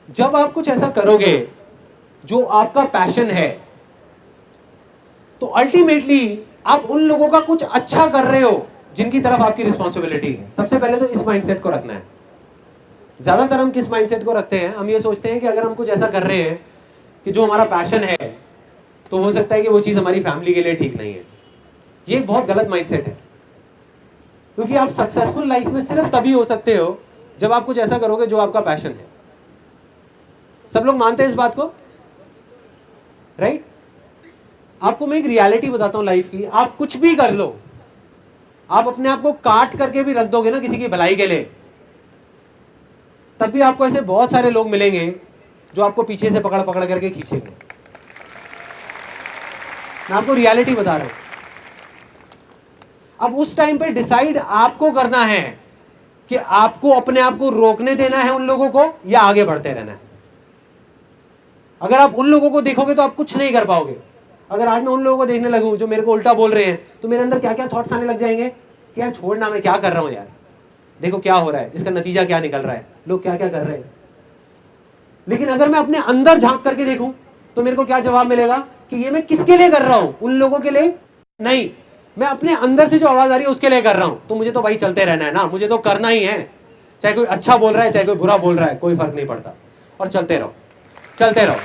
जब आप कुछ ऐसा करोगे जो आपका पैशन है, तो अल्टीमेटली आप उन लोगों का कुछ अच्छा कर रहे हो जिनकी तरफ आपकी रिस्पॉन्सिबिलिटी है। सबसे पहले तो इस माइंडसेट को रखना है। ज्यादातर हम किस माइंडसेट को रखते हैं? हम ये सोचते हैं कि अगर हम कुछ ऐसा कर रहे हैं कि जो हमारा पैशन है, तो हो सकता है कि वो चीज़ हमारी फैमिली के लिए ठीक नहीं है। ये बहुत गलत माइंडसेट है, क्योंकि आप सक्सेसफुल लाइफ में सिर्फ तभी हो सकते हो जब आप कुछ ऐसा करोगे जो आपका पैशन है। सब लोग मानते हैं इस बात को, राइट? आपको मैं एक रियलिटी बताता हूं लाइफ की। आप कुछ भी कर लो, आप अपने आप को काट करके भी रख दोगे ना किसी की भलाई के लिए, तब भी आपको ऐसे बहुत सारे लोग मिलेंगे जो आपको पीछे से पकड़ पकड़ करके खींचेंगे। मैं आपको रियलिटी बता रहा हूं। अब उस टाइम पे डिसाइड आपको करना है कि आपको अपने आप को रोकने देना है उन लोगों को, या आगे बढ़ते रहना है। अगर आप उन लोगों को देखोगे तो आप कुछ नहीं कर पाओगे। अगर आज मैं उन लोगों को देखने लगूं जो मेरे को उल्टा बोल रहे हैं, तो मेरे अंदर क्या क्या थॉट्स आने लग जाएंगे कि यार छोड़ना, मैं क्या कर रहा हूं यार, देखो क्या हो रहा है, इसका नतीजा क्या निकल रहा है, लोग क्या क्या कर रहे हैं। लेकिन अगर मैं अपने अंदर झांक करके देखूं तो मेरे को क्या जवाब मिलेगा कि ये मैं किसके लिए कर रहा हूं? उन लोगों के लिए नहीं, मैं अपने अंदर से जो आवाज आ रही है उसके लिए कर रहा हूं। तो मुझे तो भाई चलते रहना है ना, मुझे तो करना ही है। चाहे कोई अच्छा बोल रहा है, चाहे कोई बुरा बोल रहा है, कोई फर्क नहीं पड़ता, और चलते रहो, चलते रहो।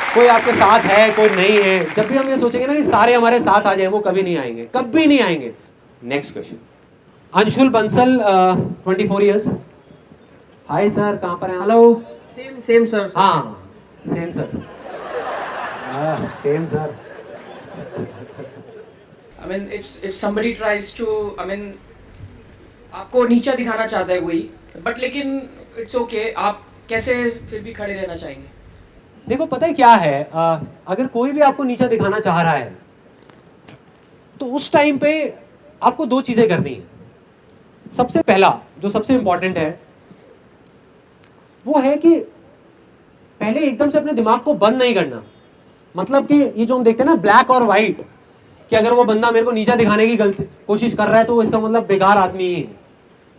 कोई आपके साथ है, कोई नहीं है। जब भी हम ये सोचेंगे ना कि सारे हमारे साथ आ जाए, वो कभी नहीं आएंगे, कभी नहीं आएंगे। Next question, Anshul Bansal, 24 years. Hi sir, कहाँ पर हैं? हेलो। Same sir. हाँ, same sir, same sir. I mean, if somebody tries to, I mean, आपको नीचा दिखाना चाहता है कोई, बट लेकिन इट्स ओके, आप कैसे फिर भी खड़े रहना चाहेंगे? देखो पता है क्या है, अगर कोई भी आपको नीचा दिखाना चाह रहा है तो उस टाइम पे आपको दो चीजें करनी है। सबसे पहला जो सबसे इंपॉर्टेंट है वो है कि पहले एकदम से अपने दिमाग को बंद नहीं करना। मतलब कि ये जो हम देखते हैं ना ब्लैक और व्हाइट, कि अगर वो बंदा मेरे को नीचा दिखाने की कोशिश कर रहा है तो वो इसका मतलब बेकार आदमी ही है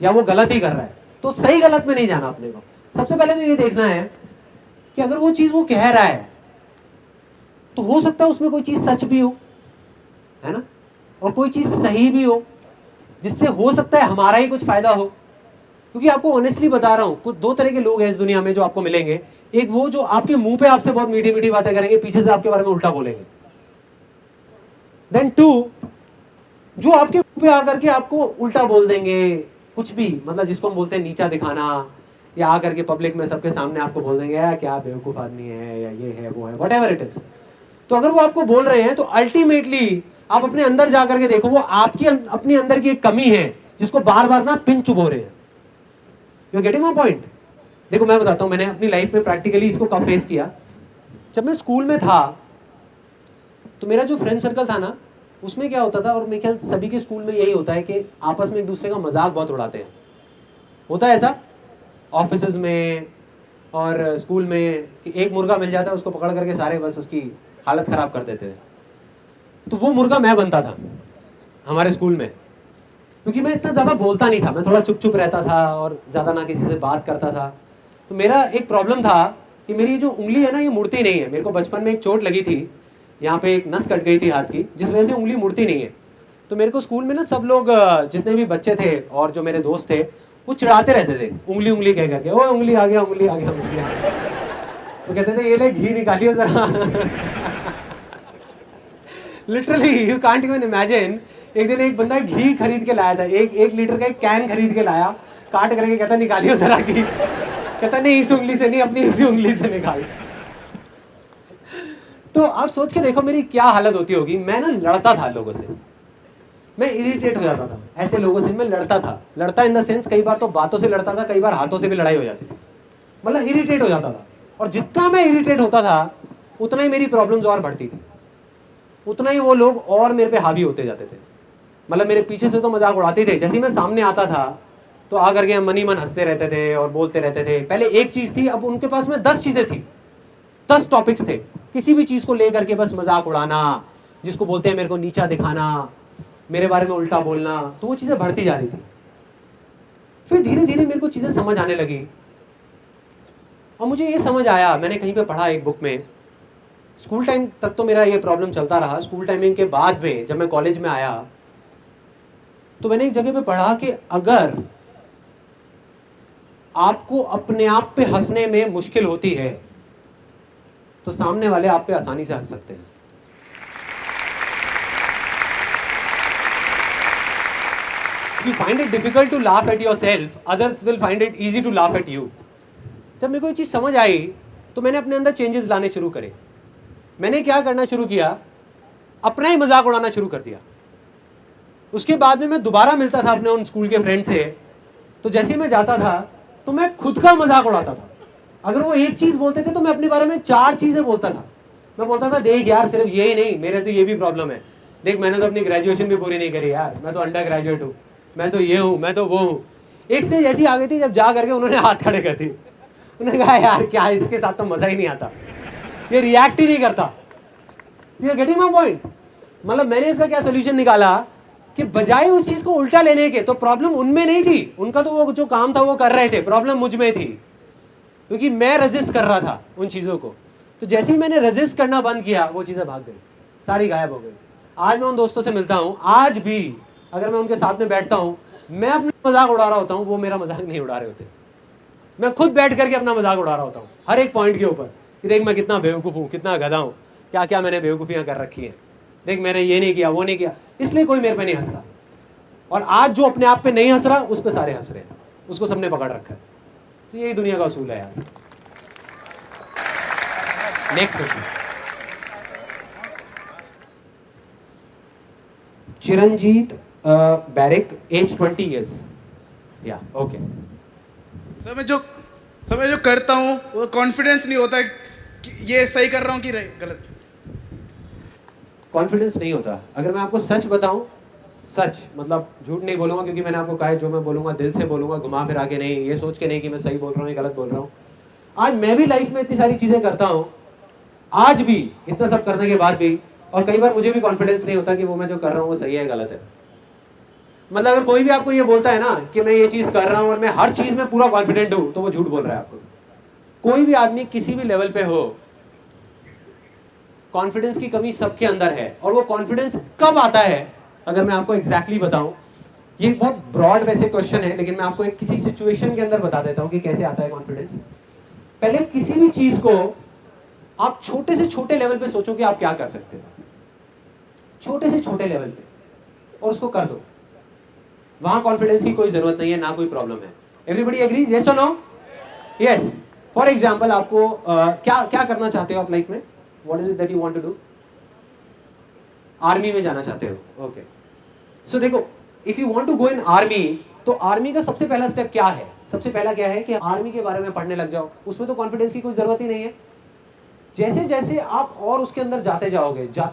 या वो गलत ही कर रहा है। तो सही गलत में नहीं जाना अपने को। सबसे पहले तो ये देखना है कि अगर वो चीज वो कह रहा है तो हो सकता है उसमें कोई चीज सच भी हो, है ना, और कोई चीज सही भी हो, जिससे हो सकता है हमारा ही कुछ फायदा हो। क्योंकि आपको ऑनेस्टली बता रहा हूं, कुछ दो तरह के लोग हैं इस दुनिया में जो आपको मिलेंगे। एक वो जो आपके मुंह पे आपसे बहुत मीठी मीठी बातें करेंगे, पीछे से आपके बारे में उल्टा बोलेंगे। देन टू, जो आपके मुंह पे आकर के आपको उल्टा बोल देंगे कुछ भी, मतलब जिसको हम बोलते हैं नीचा दिखाना, या आकर के पब्लिक में सबके सामने आपको बोल देंगे यार क्या बेवकूफ आदमी है, या ये है वो है, व्हाटएवर इट इज। तो अगर वो आपको बोल रहे हैं तो अल्टीमेटली आप अपने अंदर जाकर के देखो, वो आपकी अपनी अंदर की एक कमी है जिसको बार बार ना पिन चुभो रहे हैं। You getting my point? देखो मैं बताता हूँ, मैंने अपनी लाइफ में प्रैक्टिकली इसको कब फेस किया। जब मैं स्कूल में था तो मेरा जो फ्रेंड सर्कल था ना, उसमें क्या होता था, और मेरे ख्याल सभी के स्कूल में यही होता है कि आपस में एक दूसरे का मजाक बहुत उड़ाते हैं। होता है ऐसा ऑफिसेज में और स्कूल में कि एक मुर्गा मिल जाता है, उसको पकड़ करके सारे बस उसकी हालत ख़राब कर देते थे। तो वो मुर्गा मैं बनता था हमारे स्कूल में, क्योंकि मैं इतना ज़्यादा बोलता नहीं था, मैं थोड़ा चुप चुप रहता था और ज़्यादा ना किसी से बात करता था। तो मेरा एक प्रॉब्लम था कि मेरी जो उंगली है ना, ये मुड़ती नहीं है। मेरे को बचपन में एक चोट लगी थी, यहाँ पे एक नस कट गई थी हाथ की, जिस वजह से उंगली मुड़ती नहीं है। तो मेरे को स्कूल में ना सब लोग, जितने भी बच्चे थे और जो मेरे दोस्त थे, वो चिढ़ाते रहते थे उंगली उंगली कह करके, ओ उंगली आ गया, उंगली आ गया, उंगली आ गया। तो कहते थे ये ले घी निकालियो जरा। Literally you can't even imagine. एक दिन एक बंदा घी खरीद के लाया था, एक लीटर का एक कैन खरीद के लाया, काट करके कहता निकालियो जरा घी। कहता नहीं इस उंगली से नहीं, अपनी इसी उंगली से निकाल। तो आप सोच के देखो मेरी क्या हालत होती होगी। मैं ना लड़ता था लोगों से, मैं इरिटेट हो जाता था ऐसे लोगों से। मैं लड़ता था, लड़ता इन द सेंस कई बार तो बातों से लड़ता था, कई बार हाथों से भी लड़ाई हो जाती थी। मतलब इरिटेट हो जाता था, और जितना मैं इरिटेट होता था उतना ही मेरी प्रॉब्लम्स और बढ़ती थी, उतना ही वो लोग और मेरे पे हावी होते जाते थे। मतलब मेरे पीछे से तो मजाक उड़ाते थे, जैसे ही मैं सामने आता था तो आकर के मन ही मन हंसते रहते थे और बोलते रहते थे। पहले एक चीज़ थी, अब उनके पास में 10 चीज़ें थी, 10 टॉपिक्स थे। किसी भी चीज़ को लेकर के बस मजाक उड़ाना, जिसको बोलते हैं मेरे को नीचा दिखाना, मेरे बारे में उल्टा बोलना। तो वो चीज़ें बढ़ती जा रही थी। फिर धीरे धीरे मेरे को चीज़ें समझ आने लगी, और मुझे ये समझ आया, मैंने कहीं पे पढ़ा एक बुक में। स्कूल टाइम तक तो मेरा ये प्रॉब्लम चलता रहा। स्कूल टाइमिंग के बाद में जब मैं कॉलेज में आया तो मैंने एक जगह पे पढ़ा कि अगर आपको अपने आप पे हंसने में मुश्किल होती है तो सामने वाले आप पे आसानी से हंस सकते हैं। If you find it difficult to laugh at yourself, others will find it easy to laugh at you. जब मेरे को ये चीज़ समझ आई तो मैंने अपने अंदर चेंजेस लाने शुरू करे। मैंने क्या करना शुरू किया, अपना ही मजाक उड़ाना शुरू कर दिया। उसके बाद में मैं दोबारा मिलता था अपने उन स्कूल के फ्रेंड से, तो जैसे ही मैं जाता था तो मैं खुद का मजाक उड़ाता था। अगर वो एक चीज़ बोलते थे तो मैं अपने बारे में 4 चीज़ें बोलता था। मैं बोलता था देख यार, सिर्फ ये ही नहीं, मेरे तो ये भी प्रॉब्लम है। देख मैंने तो अपनी ग्रेजुएशन भी पूरी नहीं करी यार, मैं तो अंडर ग्रेजुएट हूँ, मैं तो ये हूँ, मैं तो वो हूँ। एक स्टेज ऐसी आ गई थी जब जा करके उन्होंने हाथ खड़े कर दिए। उन्होंने कहा यार क्या, इसके साथ तो मज़ा ही नहीं आता, ये रिएक्ट ही नहीं करता। You getting my point? मतलब मैंने इसका क्या सोल्यूशन निकाला कि बजाय उस चीज़ को उल्टा लेने के, तो प्रॉब्लम उनमें नहीं थी, उनका तो वो जो काम था वो कर रहे थे, प्रॉब्लम मुझ में थी, क्योंकि मैं रेजिस्ट कर रहा था उन चीज़ों को। तो जैसे ही मैंने रेजिस्ट करना बंद किया, वो चीज़ें भाग गई, सारी गायब हो गई। आज मैं उन दोस्तों से मिलता हूँ, आज भी अगर मैं उनके साथ में बैठता हूँ, मैं अपना मजाक उड़ा रहा होता हूँ, वो मेरा मजाक नहीं उड़ा रहे होते। मैं खुद बैठ करके अपना मजाक उड़ा रहा होता हूँ हर एक पॉइंट के ऊपर, कि देख मैं कितना बेवकूफ़ हूँ, कितना गधा हूँ, क्या क्या मैंने बेवकूफ़ियाँ कर रखी हैं, देख मैंने ये नहीं किया, वो नहीं किया, इसलिए कोई मेरे पे नहीं हंसता। और आज जो अपने आप पे नहीं हंस रहा, उस पे सारे हंस रहे हैं, उसको सबने पकड़ रखा है। तो यही दुनिया का असूल है यार। Next question, Chiranjit Barik, age 20 years। या ओके। सर मैं जो करता हूँ वो कॉन्फिडेंस नहीं होता कि ये सही कर रहा हूँ कि गलत। कॉन्फिडेंस नहीं होता। अगर मैं आपको सच बताऊं, सच मतलब झूठ नहीं बोलूंगा, क्योंकि मैंने आपको कहा है जो मैं बोलूंगा दिल से बोलूंगा, घुमा फिरा के नहीं, ये सोच के नहीं कि मैं सही बोल रहा हूँ या गलत बोल रहा हूँ। आज मैं भी लाइफ में इतनी सारी चीज़ें करता हूँ, आज भी इतना सब करने के बाद भी, और कई बार मुझे भी कॉन्फिडेंस नहीं होता कि वो मैं जो कर रहा हूँ वो सही है गलत है। मतलब अगर कोई भी आपको ये बोलता है ना कि मैं ये चीज़ कर रहा हूँ और मैं हर चीज़ में पूरा कॉन्फिडेंट हूँ, तो वो झूठ बोल रहा है आपको। कोई भी आदमी किसी भी लेवल पे हो, कॉन्फिडेंस की कमी सबके अंदर है। और वो कॉन्फिडेंस कब आता है, अगर मैं आपको एग्जैक्टली बताऊं, ये बहुत ब्रॉड वैसे क्वेश्चन है, लेकिन मैं आपको एक किसी सिचुएशन के अंदर बता देता हूं कि कैसे आता है कॉन्फिडेंस। पहले किसी भी चीज को आप छोटे से छोटे लेवल पे सोचो कि आप क्या कर सकते हो, छोटे से छोटे लेवल पे, और उसको कर दो। वहां कॉन्फिडेंस की कोई जरूरत नहीं है, ना कोई प्रॉब्लम है। एवरीबडी एग्रीज, यस और नो? यस। फॉर एग्जाम्पल, आपको क्या करना चाहते हो आप लाइफ में? What is it that you want to do? Army में जाना चाहते हो, ओके। सो देखो, if you want to go in army, तो आर्मी का सबसे पहला स्टेप क्या है? सबसे पहला क्या है कि आर्मी के बारे में पढ़ने लग जाओ। उसमें तो कॉन्फिडेंस की कोई जरूरत ही नहीं है। जैसे जैसे आप और उसके अंदर जाते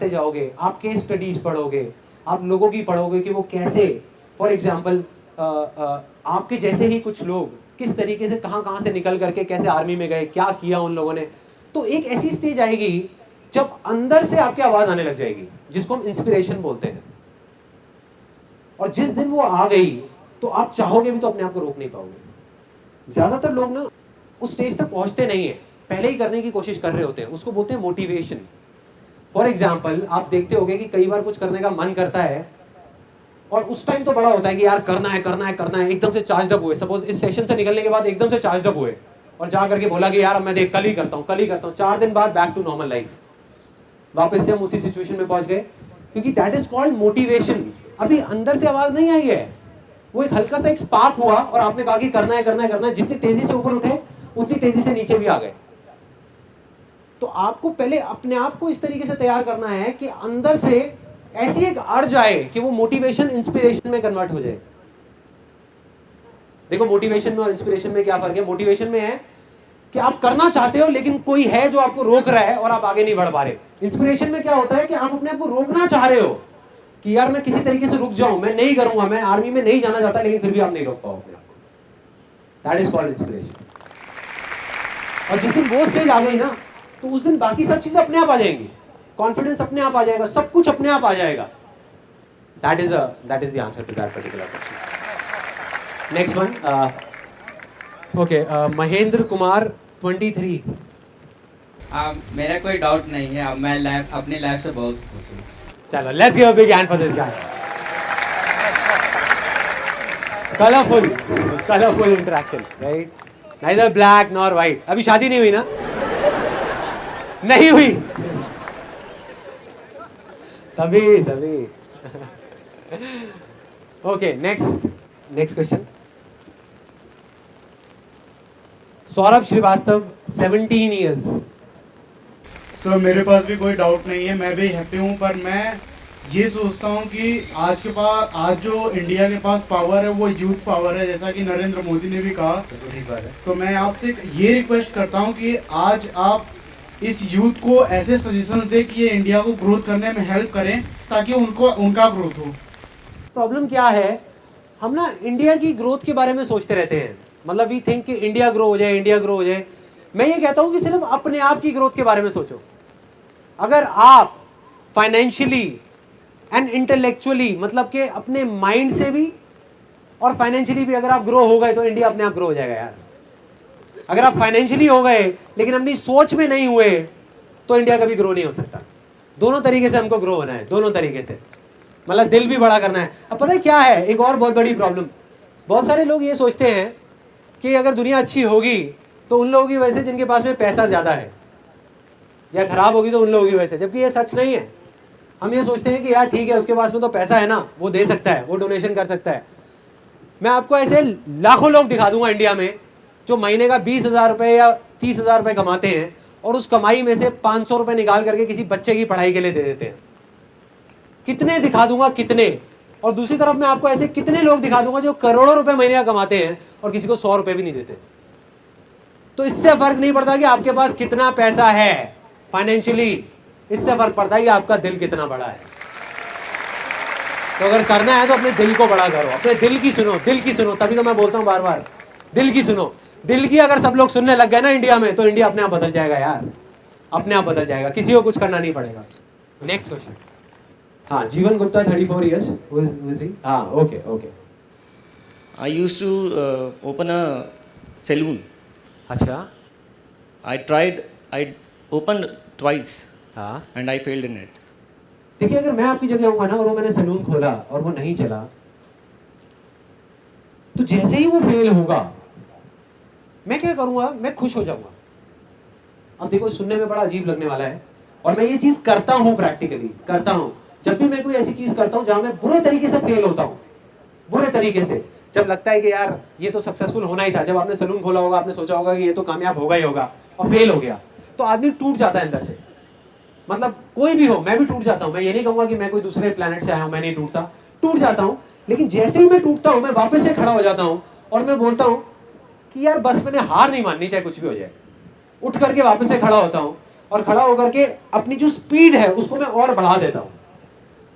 जाओगे, आप केस स्टडीज पढ़ोगे, आप लोगों की पढ़ोगे कि वो कैसे, फॉर एग्जाम्पल आपके जैसे ही कुछ लोग किस तरीके से कहाँ से निकल करके कैसे आर्मी में गए, क्या किया उन लोगों ने। तो एक ऐसी स्टेज आएगी जब अंदर से आपकी आवाज आने लग जाएगी, जिसको हम इंस्पिरेशन बोलते हैं। और जिस दिन वो आ गई, तो आप चाहोगे भी तो अपने आप को रोक नहीं पाओगे। ज्यादातर लोग ना उस स्टेज तक पहुंचते नहीं है, पहले ही करने की कोशिश कर रहे होते हैं। उसको बोलते हैं मोटिवेशन। फॉर एग्जाम्पल, आप देखते होंगे कि कई बार कुछ करने का मन करता है, और उस टाइम तो बड़ा होता है कि यार करना है, एकदम से चार्ज अप हुए। सपोज इस सेशन से निकलने के बाद एकदम से चार्ज अप हुए और जा करके बोला कि यार अब मैं देख कल ही करता हूँ। 4 दिन बाद बैक टू नॉर्मल लाइफ, वापस से हम उसी सिचुएशन में पहुंच गए, क्योंकि दैट इज कॉल्ड मोटिवेशन। अभी अंदर से आवाज नहीं आई है, वो एक हल्का सा एक स्पार्क हुआ और आपने कहा कि करना है। जितनी तेजी से ऊपर उठे उतनी तेजी से नीचे भी आ गए। तो आपको पहले अपने आप को इस तरीके से तैयार करना है कि अंदर से ऐसी एक अर्ज आए कि वो मोटिवेशन इंस्पिरेशन में कन्वर्ट हो जाए। देखो, मोटिवेशन में और इंस्पिरेशन में क्या फर्क है? मोटिवेशन में है कि आप करना चाहते हो, लेकिन कोई है जो आपको रोक रहा है और आप आगे नहीं बढ़ पा रहे। इंस्पिरेशन में क्या होता है कि आप अपने आप को रोकना चाह रहे हो कि यार मैं किसी तरीके से रुक जाऊं, मैं नहीं करूंगा, मैं आर्मी में नहीं जाना चाहता, लेकिन फिर भी आप नहीं रोक पाओ अपने आप को। That is called inspiration. और जिस दिन वो स्टेज आ गई ना, तो उस दिन बाकी सब चीजें अपने आप आ जाएंगी। कॉन्फिडेंस अपने आप आ जाएगा, सब कुछ अपने आप आ जाएगा। That is the answer to that particular question. Next one, okay, Mahendra Kumar 23। मेरा कोई डाउट नहीं है, मैं अपनी लाइफ से बहुत खुश हूँ। चलो, let's give a big hand for this guy. Colourful interaction, right? Neither black nor white. अभी शादी नहीं हुई ना? नहीं हुई, तभी। Okay, next question. Saurabh Srivastava, 17 years। Sir मेरे पास भी कोई डाउट नहीं है, मैं भी हैप्पी हूँ, पर मैं ये सोचता हूँ कि आज जो इंडिया के पास पावर है वो यूथ पावर है, जैसा कि नरेंद्र मोदी ने भी कहा। तो मैं आपसे ये रिक्वेस्ट करता हूँ कि आज आप इस यूथ को ऐसे सजेशन दें कि ये इंडिया को ग्रोथ करने में हेल्प करें, ताकि उनका ग्रोथ हो। प्रॉब्लम क्या है, हम ना इंडिया की ग्रोथ के बारे में सोचते रहते हैं। मतलब वी थिंक कि इंडिया ग्रो हो जाए। मैं ये कहता हूं कि सिर्फ अपने आप की ग्रोथ के बारे में सोचो। अगर आप फाइनेंशियली एंड इंटेलेक्चुअली, मतलब कि अपने माइंड से भी और फाइनेंशियली भी अगर आप ग्रो हो गए, तो इंडिया अपने आप ग्रो हो जाएगा यार। अगर आप फाइनेंशियली हो गए लेकिन अपनी सोच में नहीं हुए, तो इंडिया कभी ग्रो नहीं हो सकता। दोनों तरीके से हमको ग्रो होना है, दोनों तरीके से। मतलब दिल भी बड़ा करना है। अब पता है क्या है, एक और बहुत बड़ी प्रॉब्लम, बहुत सारे लोग ये सोचते हैं कि अगर दुनिया अच्छी होगी तो उन लोगों की वजह से जिनके पास में पैसा ज़्यादा है। या खराब होगी तो उन लोगों की वजह से, जबकि ये सच नहीं है। हम ये सोचते हैं कि यार ठीक है उसके पास में तो पैसा है ना, वो दे सकता है, वो डोनेशन कर सकता है। मैं आपको ऐसे लाखों लोग दिखा दूंगा इंडिया में जो महीने का 20,000 रुपये या 30,000 रुपये कमाते हैं और उस कमाई में से 500 रुपये निकाल करके किसी बच्चे की पढ़ाई के लिए दे देते हैं। कितने दिखा दूंगा, कितने। और दूसरी तरफ मैं आपको ऐसे कितने लोग दिखा दूंगा जो करोड़ों रुपए महीने का कमाते हैं और किसी को 100 रुपये भी नहीं देते। तो इससे फर्क नहीं पड़ता कि आपके पास कितना पैसा है फाइनेंशियली, इससे फर्क पड़ता है कि आपका दिल कितना बड़ा है। तो अगर करना है तो अपने दिल को बड़ा करो, अपने दिल की सुनो, दिल की सुनो। तभी तो मैं बोलता हूं बार बार, दिल की सुनो। दिल की अगर सब लोग सुनने लग गए ना इंडिया में, तो इंडिया अपने आप बदल जाएगा यार, अपने आप बदल जाएगा, किसी को कुछ करना नहीं पड़ेगा। Next question. हाँ, जीवन गुप्ता 34 years। हाँ, okay okay. I used to open a saloon. अच्छा। I opened twice. हाँ। And I failed in it. देखिए, अगर मैं आपकी जगह होऊंगा ना और वो मैंने सैलून खोला और वो नहीं चला, तो जैसे ही वो फेल होगा मैं क्या करूंगा, मैं खुश हो जाऊंगा। अब देखो, सुनने में बड़ा अजीब लगने वाला है और मैं ये चीज करता हूं, प्रैक्टिकली करता हूं। जब भी मैं कोई ऐसी चीज करता हूं जहां मैं बुरे तरीके से फेल होता हूं, बुरे तरीके से, जब लगता है कि यार ये तो सक्सेसफुल होना ही था, जब आपने सैलून खोला होगा आपने सोचा होगा कि ये तो कामयाब होगा ही होगा और फेल हो गया, तो आदमी टूट जाता है अंदर से। मतलब कोई भी हो, मैं भी टूट जाता हूं। मैं ये नहीं कहूंगा कि मैं कोई दूसरे प्लेनेट से आया हूं, मैं नहीं टूटता, टूट जाता हूं। लेकिन जैसे ही मैं टूटता हूं मैं वापस से खड़ा हो जाता हूं और मैं बोलता हूं कि यार बस मैंने हार नहीं माननी, चाहे कुछ भी हो जाए। उठ करके वापस से खड़ा होता हूं और खड़ा होकर के अपनी जो स्पीड है उसको मैं और बढ़ा देता हूं।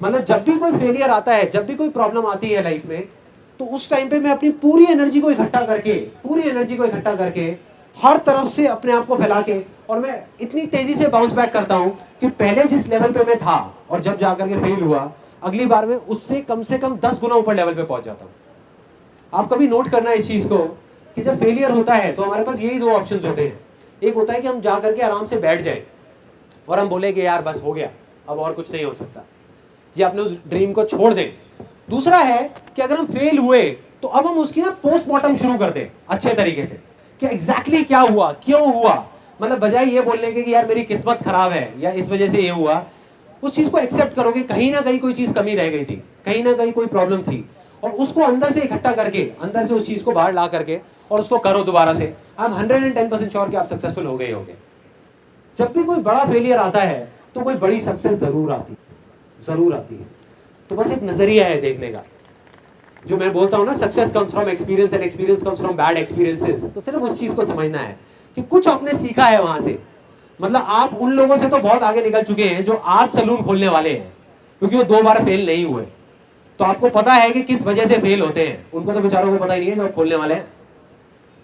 मतलब जब भी कोई फेलियर आता है, जब भी कोई प्रॉब्लम आती है लाइफ में, तो उस टाइम पे मैं अपनी पूरी एनर्जी को इकट्ठा करके हर तरफ से अपने आप को फैला के, और मैं इतनी तेजी से बाउंस बैक करता हूं कि पहले जिस लेवल पे मैं था और जब जाकर के फेल हुआ, अगली बार में उससे कम से कम 10 गुना ऊपर लेवल पे पहुंच जाता हूं। आप कभी नोट करना इस चीज को कि जब फेलियर होता है तो हमारे पास यही दो ऑप्शंस होते हैं। एक होता है कि हम जा करके आराम से बैठ जाएं और हम बोले कि यार बस हो गया, अब और कुछ नहीं हो सकता, या अपने उस ड्रीम को छोड़ दें। दूसरा है कि अगर हम फेल हुए तो अब हम उसकी ना पोस्टमार्टम शुरू कर दें अच्छे तरीके से कि एग्जैक्टली क्या हुआ, क्यों हुआ। मतलब बजाय ये बोलने के कि यार मेरी किस्मत खराब है या इस वजह से ये हुआ, उस चीज को एक्सेप्ट करोगे कहीं ना कहीं कोई चीज कमी रह गई थी, कहीं ना कहीं कोई प्रॉब्लम थी, और उसको अंदर से इकट्ठा करके, अंदर से उस चीज को बाहर ला करके और उसको करो दोबारा से। आई एम 110% श्योर कि आप सक्सेसफुल हो गए होगे। जब भी कोई बड़ा फेलियर आता है तो कोई बड़ी सक्सेस जरूर आती है। तो बस एक नजरिया है देखने का, जो मैं बोलता हूँ ना, success comes from experience and experience comes from bad experiences. तो सिर्फ उस चीज को समझना है कि कुछ आपने सीखा है वहां से। मतलब आप उन लोगों से तो बहुत आगे निकल चुके हैं जो आज सैलून खोलने वाले हैं, क्योंकि वो 2 बार फेल नहीं हुए। तो आपको पता है कि किस वजह से फेल होते हैं। उनको तो बेचारों को पता ही नहीं है जो खोलने वाले हैं,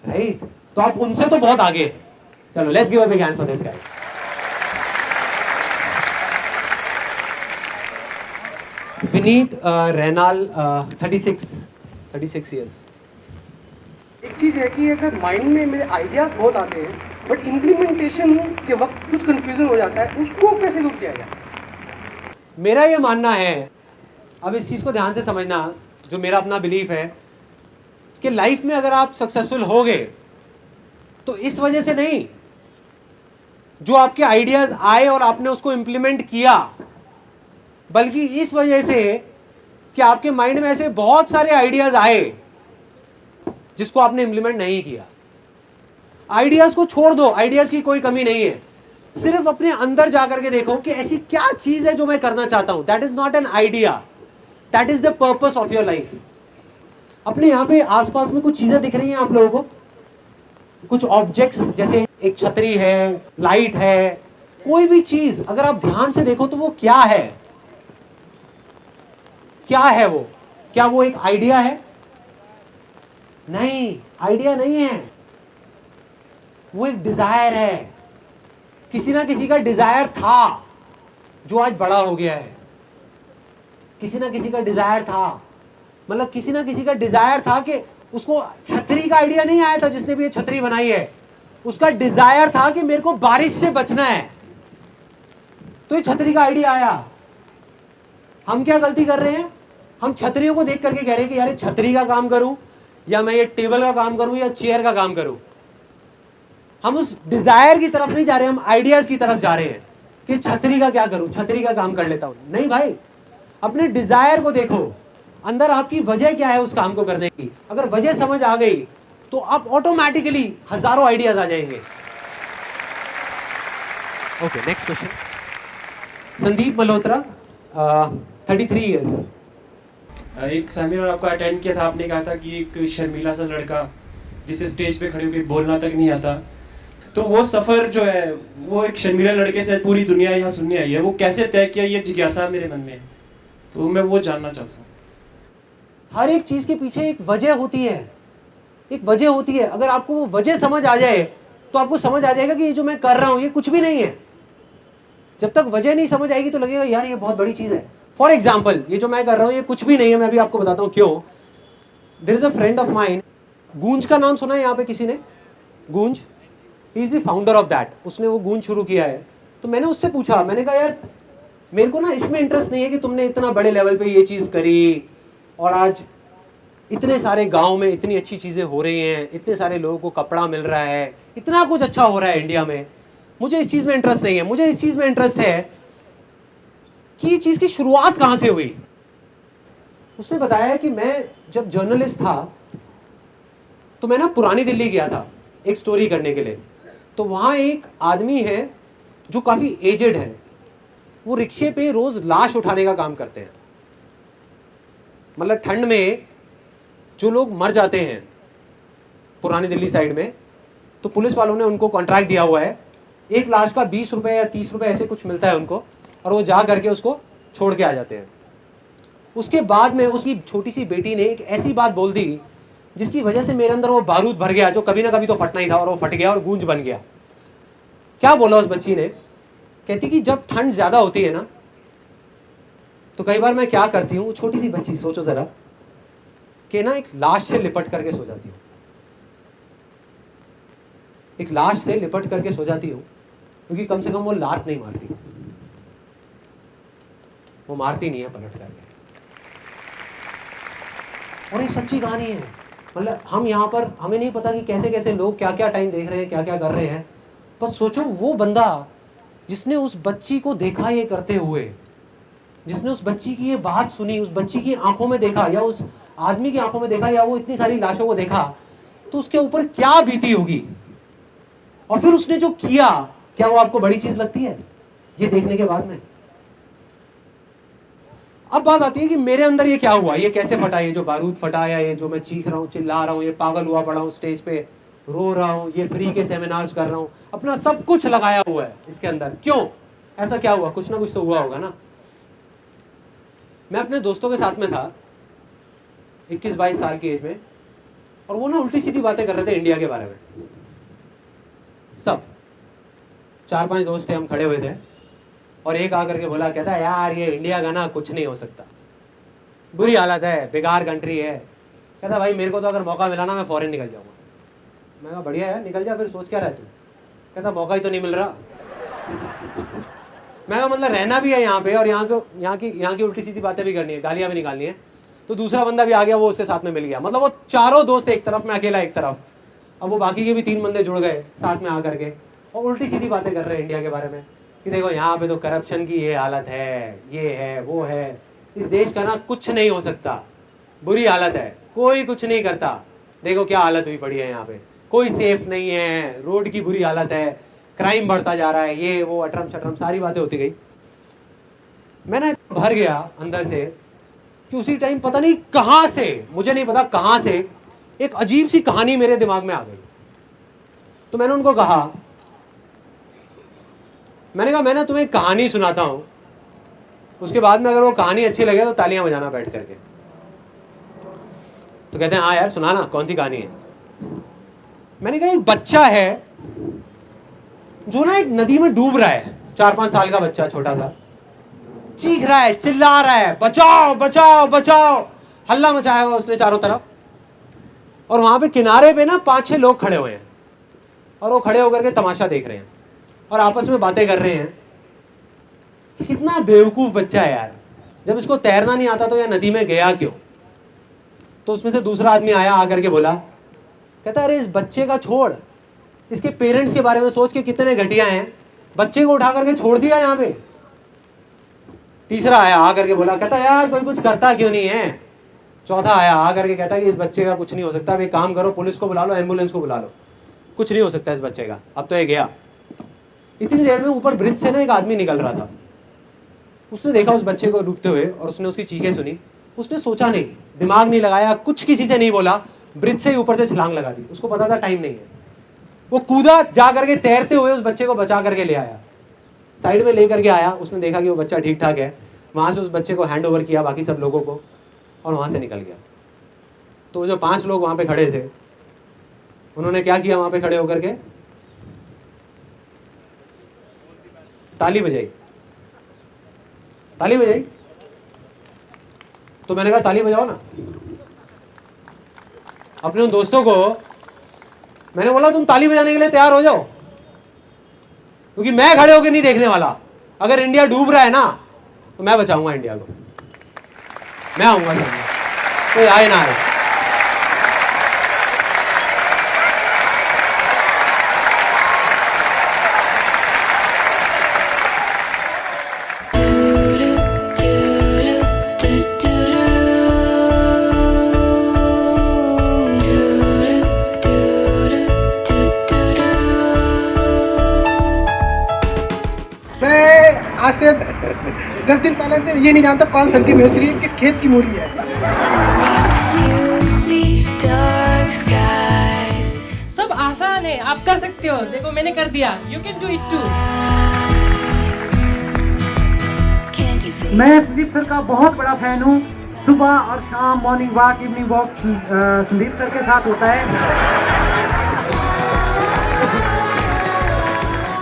राइट? तो आप उनसे तो बहुत आगे। चलो, let's give a big hand for this guy. Vineet Rainal, 36 years। एक चीज़ है कि अगर माइंड में मेरे आइडियाज़ बहुत आते हैं बट इम्प्लीमेंटेशन के वक्त कुछ कंफ्यूजन हो जाता है, उसको कैसे दूर किया जाए? मेरा ये मानना है, अब इस चीज़ को ध्यान से समझना, जो मेरा अपना बिलीफ है कि लाइफ में अगर आप सक्सेसफुल होगे तो इस वजह से नहीं, जो आपके आइडियाज़ आए और आपने उसको इम्प्लीमेंट किया, बल्कि इस वजह से कि आपके माइंड में ऐसे बहुत सारे आइडियाज़ आए जिसको आपने इम्प्लीमेंट नहीं किया। आइडियाज़ को छोड़ दो, आइडियाज़ की कोई कमी नहीं है, सिर्फ अपने अंदर जाकर के देखो कि ऐसी क्या चीज़ है जो मैं करना चाहता हूं। That is not an idea, that is the purpose of your life. अपने यहाँ पे आसपास में कुछ चीज़ें दिख रही हैं आप लोगों को, कुछ ऑब्जेक्ट्स, जैसे एक छतरी है, लाइट है, कोई भी चीज़ अगर आप ध्यान से देखो तो वो क्या है? क्या है वो? क्या वो एक आइडिया है? नहीं, आइडिया नहीं है, वो एक डिजायर है। किसी ना किसी का डिजायर था जो आज बड़ा हो गया है। किसी ना किसी का डिजायर था, मतलब किसी ना किसी का डिजायर था कि उसको छतरी का आइडिया नहीं आया था जिसने भी ये छतरी बनाई है, उसका डिजायर था कि मेरे को बारिश से बचना है, तो ये छतरी का आइडिया आया। हम क्या गलती कर रहे हैं? हम छतरियों को देख करके कह रहे हैं कि यार ये छतरी का काम करूं या मैं ये टेबल का काम करूं या चेयर का काम करूं। हम उस डिजायर की तरफ नहीं जा रहे, हम आइडियाज की तरफ जा रहे हैं कि छतरी का क्या करूं, छतरी का काम कर लेता हूं। नहीं भाई, अपने डिजायर को देखो, अंदर आपकी वजह क्या है उस काम को करने की। अगर वजह समझ आ गई तो आप ऑटोमेटिकली हजारों आइडियाज आ जाएंगे। Okay, next question. Sandeep Malhotra, 33 years. एक सेमिनार आपका अटेंड किया था, आपने कहा था कि एक शर्मीला सा लड़का जिसे स्टेज पे खड़े होकर बोलना तक नहीं आता, तो वो सफ़र जो है वो एक शर्मीला लड़के से पूरी दुनिया यहाँ सुनने आई है, वो कैसे तय किया, ये जिज्ञासा मेरे मन में है, तो मैं वो जानना चाहता हूँ। हर एक चीज के पीछे एक वजह होती है, एक वजह होती है। अगर आपको वो वजह समझ आ जाए तो आपको समझ आ जाएगा कि ये जो मैं कर रहा हूँ ये कुछ भी नहीं है। जब तक वजह नहीं समझ आएगी तो लगेगा यार ये बहुत बड़ी चीज है। फॉर एग्जाम्पल, ये जो मैं कर रहा हूँ ये कुछ भी नहीं है, मैं अभी आपको बताता हूँ क्यों। There is a friend of mine, Goonj का नाम सुना है यहाँ पे किसी ने? गूंज, he is the founder of that. उसने वो गूंज शुरू किया है। तो मैंने उससे पूछा, मैंने कहा यार मेरे को ना इसमें इंटरेस्ट नहीं है कि तुमने इतना बड़े लेवल पे ये चीज़ करी और आज इतने सारे गांव में इतनी अच्छी चीज़ें हो रही हैं, इतने सारे लोगों को कपड़ा मिल रहा है, इतना कुछ अच्छा हो रहा है इंडिया में। मुझे इस चीज़ में इंटरेस्ट नहीं है। मुझे इस चीज़ में इंटरेस्ट है कि ये चीज़ की शुरुआत कहाँ से हुई। उसने बताया कि मैं जब जर्नलिस्ट था तो मैं ना पुरानी दिल्ली गया था एक स्टोरी करने के लिए। तो वहाँ एक आदमी है जो काफ़ी एजेड है, वो रिक्शे पे रोज़ लाश उठाने का काम करते हैं। मतलब ठंड में जो लोग मर जाते हैं पुरानी दिल्ली साइड में, तो पुलिस वालों ने उनको कॉन्ट्रैक्ट दिया हुआ है, एक लाश का 20 रुपये या 30 रुपये ऐसे कुछ मिलता है उनको, और वो जा करके उसको छोड़ के आ जाते हैं। उसके बाद में उसकी छोटी सी बेटी ने एक ऐसी बात बोल दी जिसकी वजह से मेरे अंदर वो बारूद भर गया जो कभी ना कभी तो फटना ही था, और वो फट गया और गूंज बन गया। क्या बोला उस बच्ची ने? कहती कि जब ठंड ज़्यादा होती है ना तो कई बार मैं क्या करती हूँ, छोटी सी बच्ची, सोचो ज़रा, कि ना एक लाश से लिपट करके सो जाती हूँ। एक लाश से लिपट करके सो जाती हूँ क्योंकि कम से कम वो लात नहीं मारती, वो मारती नहीं है पलट करके। और ये सच्ची कहानी है। मतलब हम यहाँ पर, हमें नहीं पता कि कैसे कैसे लोग क्या क्या टाइम देख रहे हैं, क्या क्या कर रहे हैं। बस सोचो वो बंदा जिसने उस बच्ची को देखा ये करते हुए, जिसने उस बच्ची की ये बात सुनी, उस बच्ची की आंखों में देखा या उस आदमी की आंखों में देखा या वो इतनी सारी लाशों को देखा, तो उसके ऊपर क्या बीती होगी। और फिर उसने जो किया, क्या वो आपको बड़ी चीज लगती है ये देखने के बाद में? अब बात आती है कि मेरे अंदर ये क्या हुआ, ये कैसे फटा, ये जो बारूद फटा, या ये जो मैं चीख रहा हूँ, चिल्ला रहा हूँ, ये पागल हुआ पड़ा हूँ, स्टेज पे रो रहा हूँ, ये फ्री के सेमिनार्स कर रहा हूँ, अपना सब कुछ लगाया हुआ है इसके अंदर। क्यों ऐसा क्या हुआ? कुछ ना कुछ तो हुआ होगा ना। मैं अपने दोस्तों के साथ में था 21-22 साल की एज में, और वो ना उल्टी सीधी बातें कर रहे थे इंडिया के बारे में। सब 4-5 दोस्त थे, हम खड़े हुए थे, और एक आकर के बोला, कहता यार ये इंडिया का ना कुछ नहीं हो सकता, बुरी हालत है, बेकार कंट्री है। कहता भाई मेरे को तो अगर मौका मिला ना मैं फॉरेन निकल जाऊंगा। मैं कहा बढ़िया यार, निकल जा, फिर सोच क्या रहा है तू? कहता मौका ही तो नहीं मिल रहा। मैं कहा मतलब रहना भी है यहाँ पे, और यहाँ की उल्टी सीधी बातें भी करनी है, गालियाँ भी निकालनी है। तो दूसरा बंदा भी आ गया, वो उसके साथ में मिल गया। मतलब वो चारों दोस्त एक तरफ, मैं अकेला एक तरफ। अब वो बाकी के भी 3 बंदे जुड़ गए साथ में आकर के, और उल्टी सीधी बातें कर रहे हैं इंडिया के बारे में कि देखो यहाँ पे तो करप्शन की ये हालत है, ये है, वो है, इस देश का ना कुछ नहीं हो सकता, बुरी हालत है, कोई कुछ नहीं करता, देखो क्या हालत हुई पड़ी है यहाँ पे, कोई सेफ नहीं है, रोड की बुरी हालत है, क्राइम बढ़ता जा रहा है, ये वो, अटरम शटरम सारी बातें होती गई। मैंने भर गया अंदर से कि उसी टाइम पता नहीं कहाँ से, मुझे नहीं पता कहाँ से, एक अजीब सी कहानी मेरे दिमाग में आ गई। तो मैंने उनको कहा, मैंने कहा मैं ना तुम्हें एक कहानी सुनाता हूँ, उसके बाद में अगर वो कहानी अच्छी लगे तो तालियां बजाना बैठ करके। तो कहते हैं हाँ यार सुना ना, कौन सी कहानी है? मैंने कहा एक बच्चा है जो ना एक नदी में डूब रहा है, 4-5 साल का बच्चा, छोटा सा, चीख रहा है, चिल्ला रहा है, बचाओ बचाओ बचाओ, हल्ला मचाया हुआ उसने चारों तरफ। और वहां पे किनारे पे ना 5-6 लोग खड़े हुए हैं, और वो खड़े होकर के तमाशा देख रहे हैं और आपस में बातें कर रहे हैं। कितना बेवकूफ बच्चा है यार, जब इसको तैरना नहीं आता तो यह नदी में गया क्यों? तो उसमें से दूसरा आदमी आया, आकर के बोला, कहता अरे इस बच्चे का छोड़, इसके पेरेंट्स के बारे में सोच के कितने घटिया हैं, बच्चे को उठा करके छोड़ दिया यहाँ पे। तीसरा आया आ करके बोला, कहता यार कोई कुछ करता क्यों नहीं है। चौथा आया आ करके कहता कि इस बच्चे का कुछ नहीं हो सकता, अब एक काम करो पुलिस को बुला लो, एम्बुलेंस को बुला लो, कुछ नहीं हो सकता इस बच्चे का, अब तो ये गया। इतनी देर में ऊपर ब्रिज से ना एक आदमी निकल रहा था, उसने देखा उस बच्चे को डूबते हुए और उसने उसकी चीखें सुनी। उसने सोचा नहीं, दिमाग नहीं लगाया, कुछ किसी से नहीं बोला, ब्रिज से ही ऊपर से छलांग लगा दी। उसको पता था टाइम नहीं है, वो कूदा, जा करके तैरते हुए उस बच्चे को बचा करके ले आया, साइड में ले करके आया। उसने देखा कि वो बच्चा ठीक ठाक है, वहाँ से उस बच्चे को हैंड ओवर किया बाकी सब लोगों को और वहाँ से निकल गया। तो जो 5 लोग वहाँ पे खड़े थे, उन्होंने क्या किया, वहाँ पे खड़े होकर के ताली बजाई। ताली बजाई तो मैंने कहा ताली बजाओ ना। अपने उन दोस्तों को मैंने बोला तुम ताली बजाने के लिए तैयार हो जाओ, क्योंकि मैं खड़े होकर नहीं देखने वाला। अगर इंडिया डूब रहा है ना तो मैं बचाऊंगा इंडिया को, मैं आऊंगा सामने, कोई आए ना आए। आज से 10 दिन पहले से ये नहीं जानता कौन संती मिस्त्री है, किस खेत की मूली है। सब आसान है, आप कर सकते हो। देखो मैंने कर दिया, you can do it too. मैं संदीप सर का बहुत बड़ा फैन हूँ। सुबह और शाम morning walk, evening walk Sandeep sir के साथ होता है।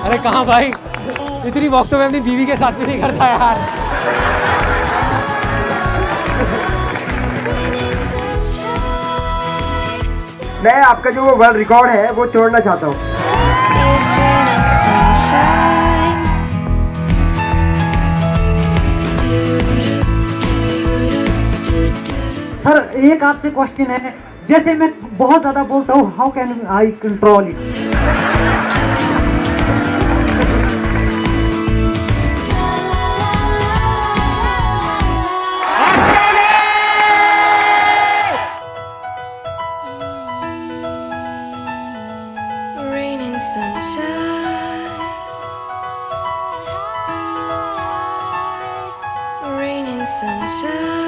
अरे कहाँ भाई, इतनी वक्त तो मैं अपनी बीवी के साथ भी नहीं करता यार। मैं आपका जो वर्ल्ड रिकॉर्ड है वो तोड़ना चाहता हूँ। सर एक आपसे क्वेश्चन है, जैसे मैं बहुत ज्यादा बोलता हूँ, how can I control it? Sunshine.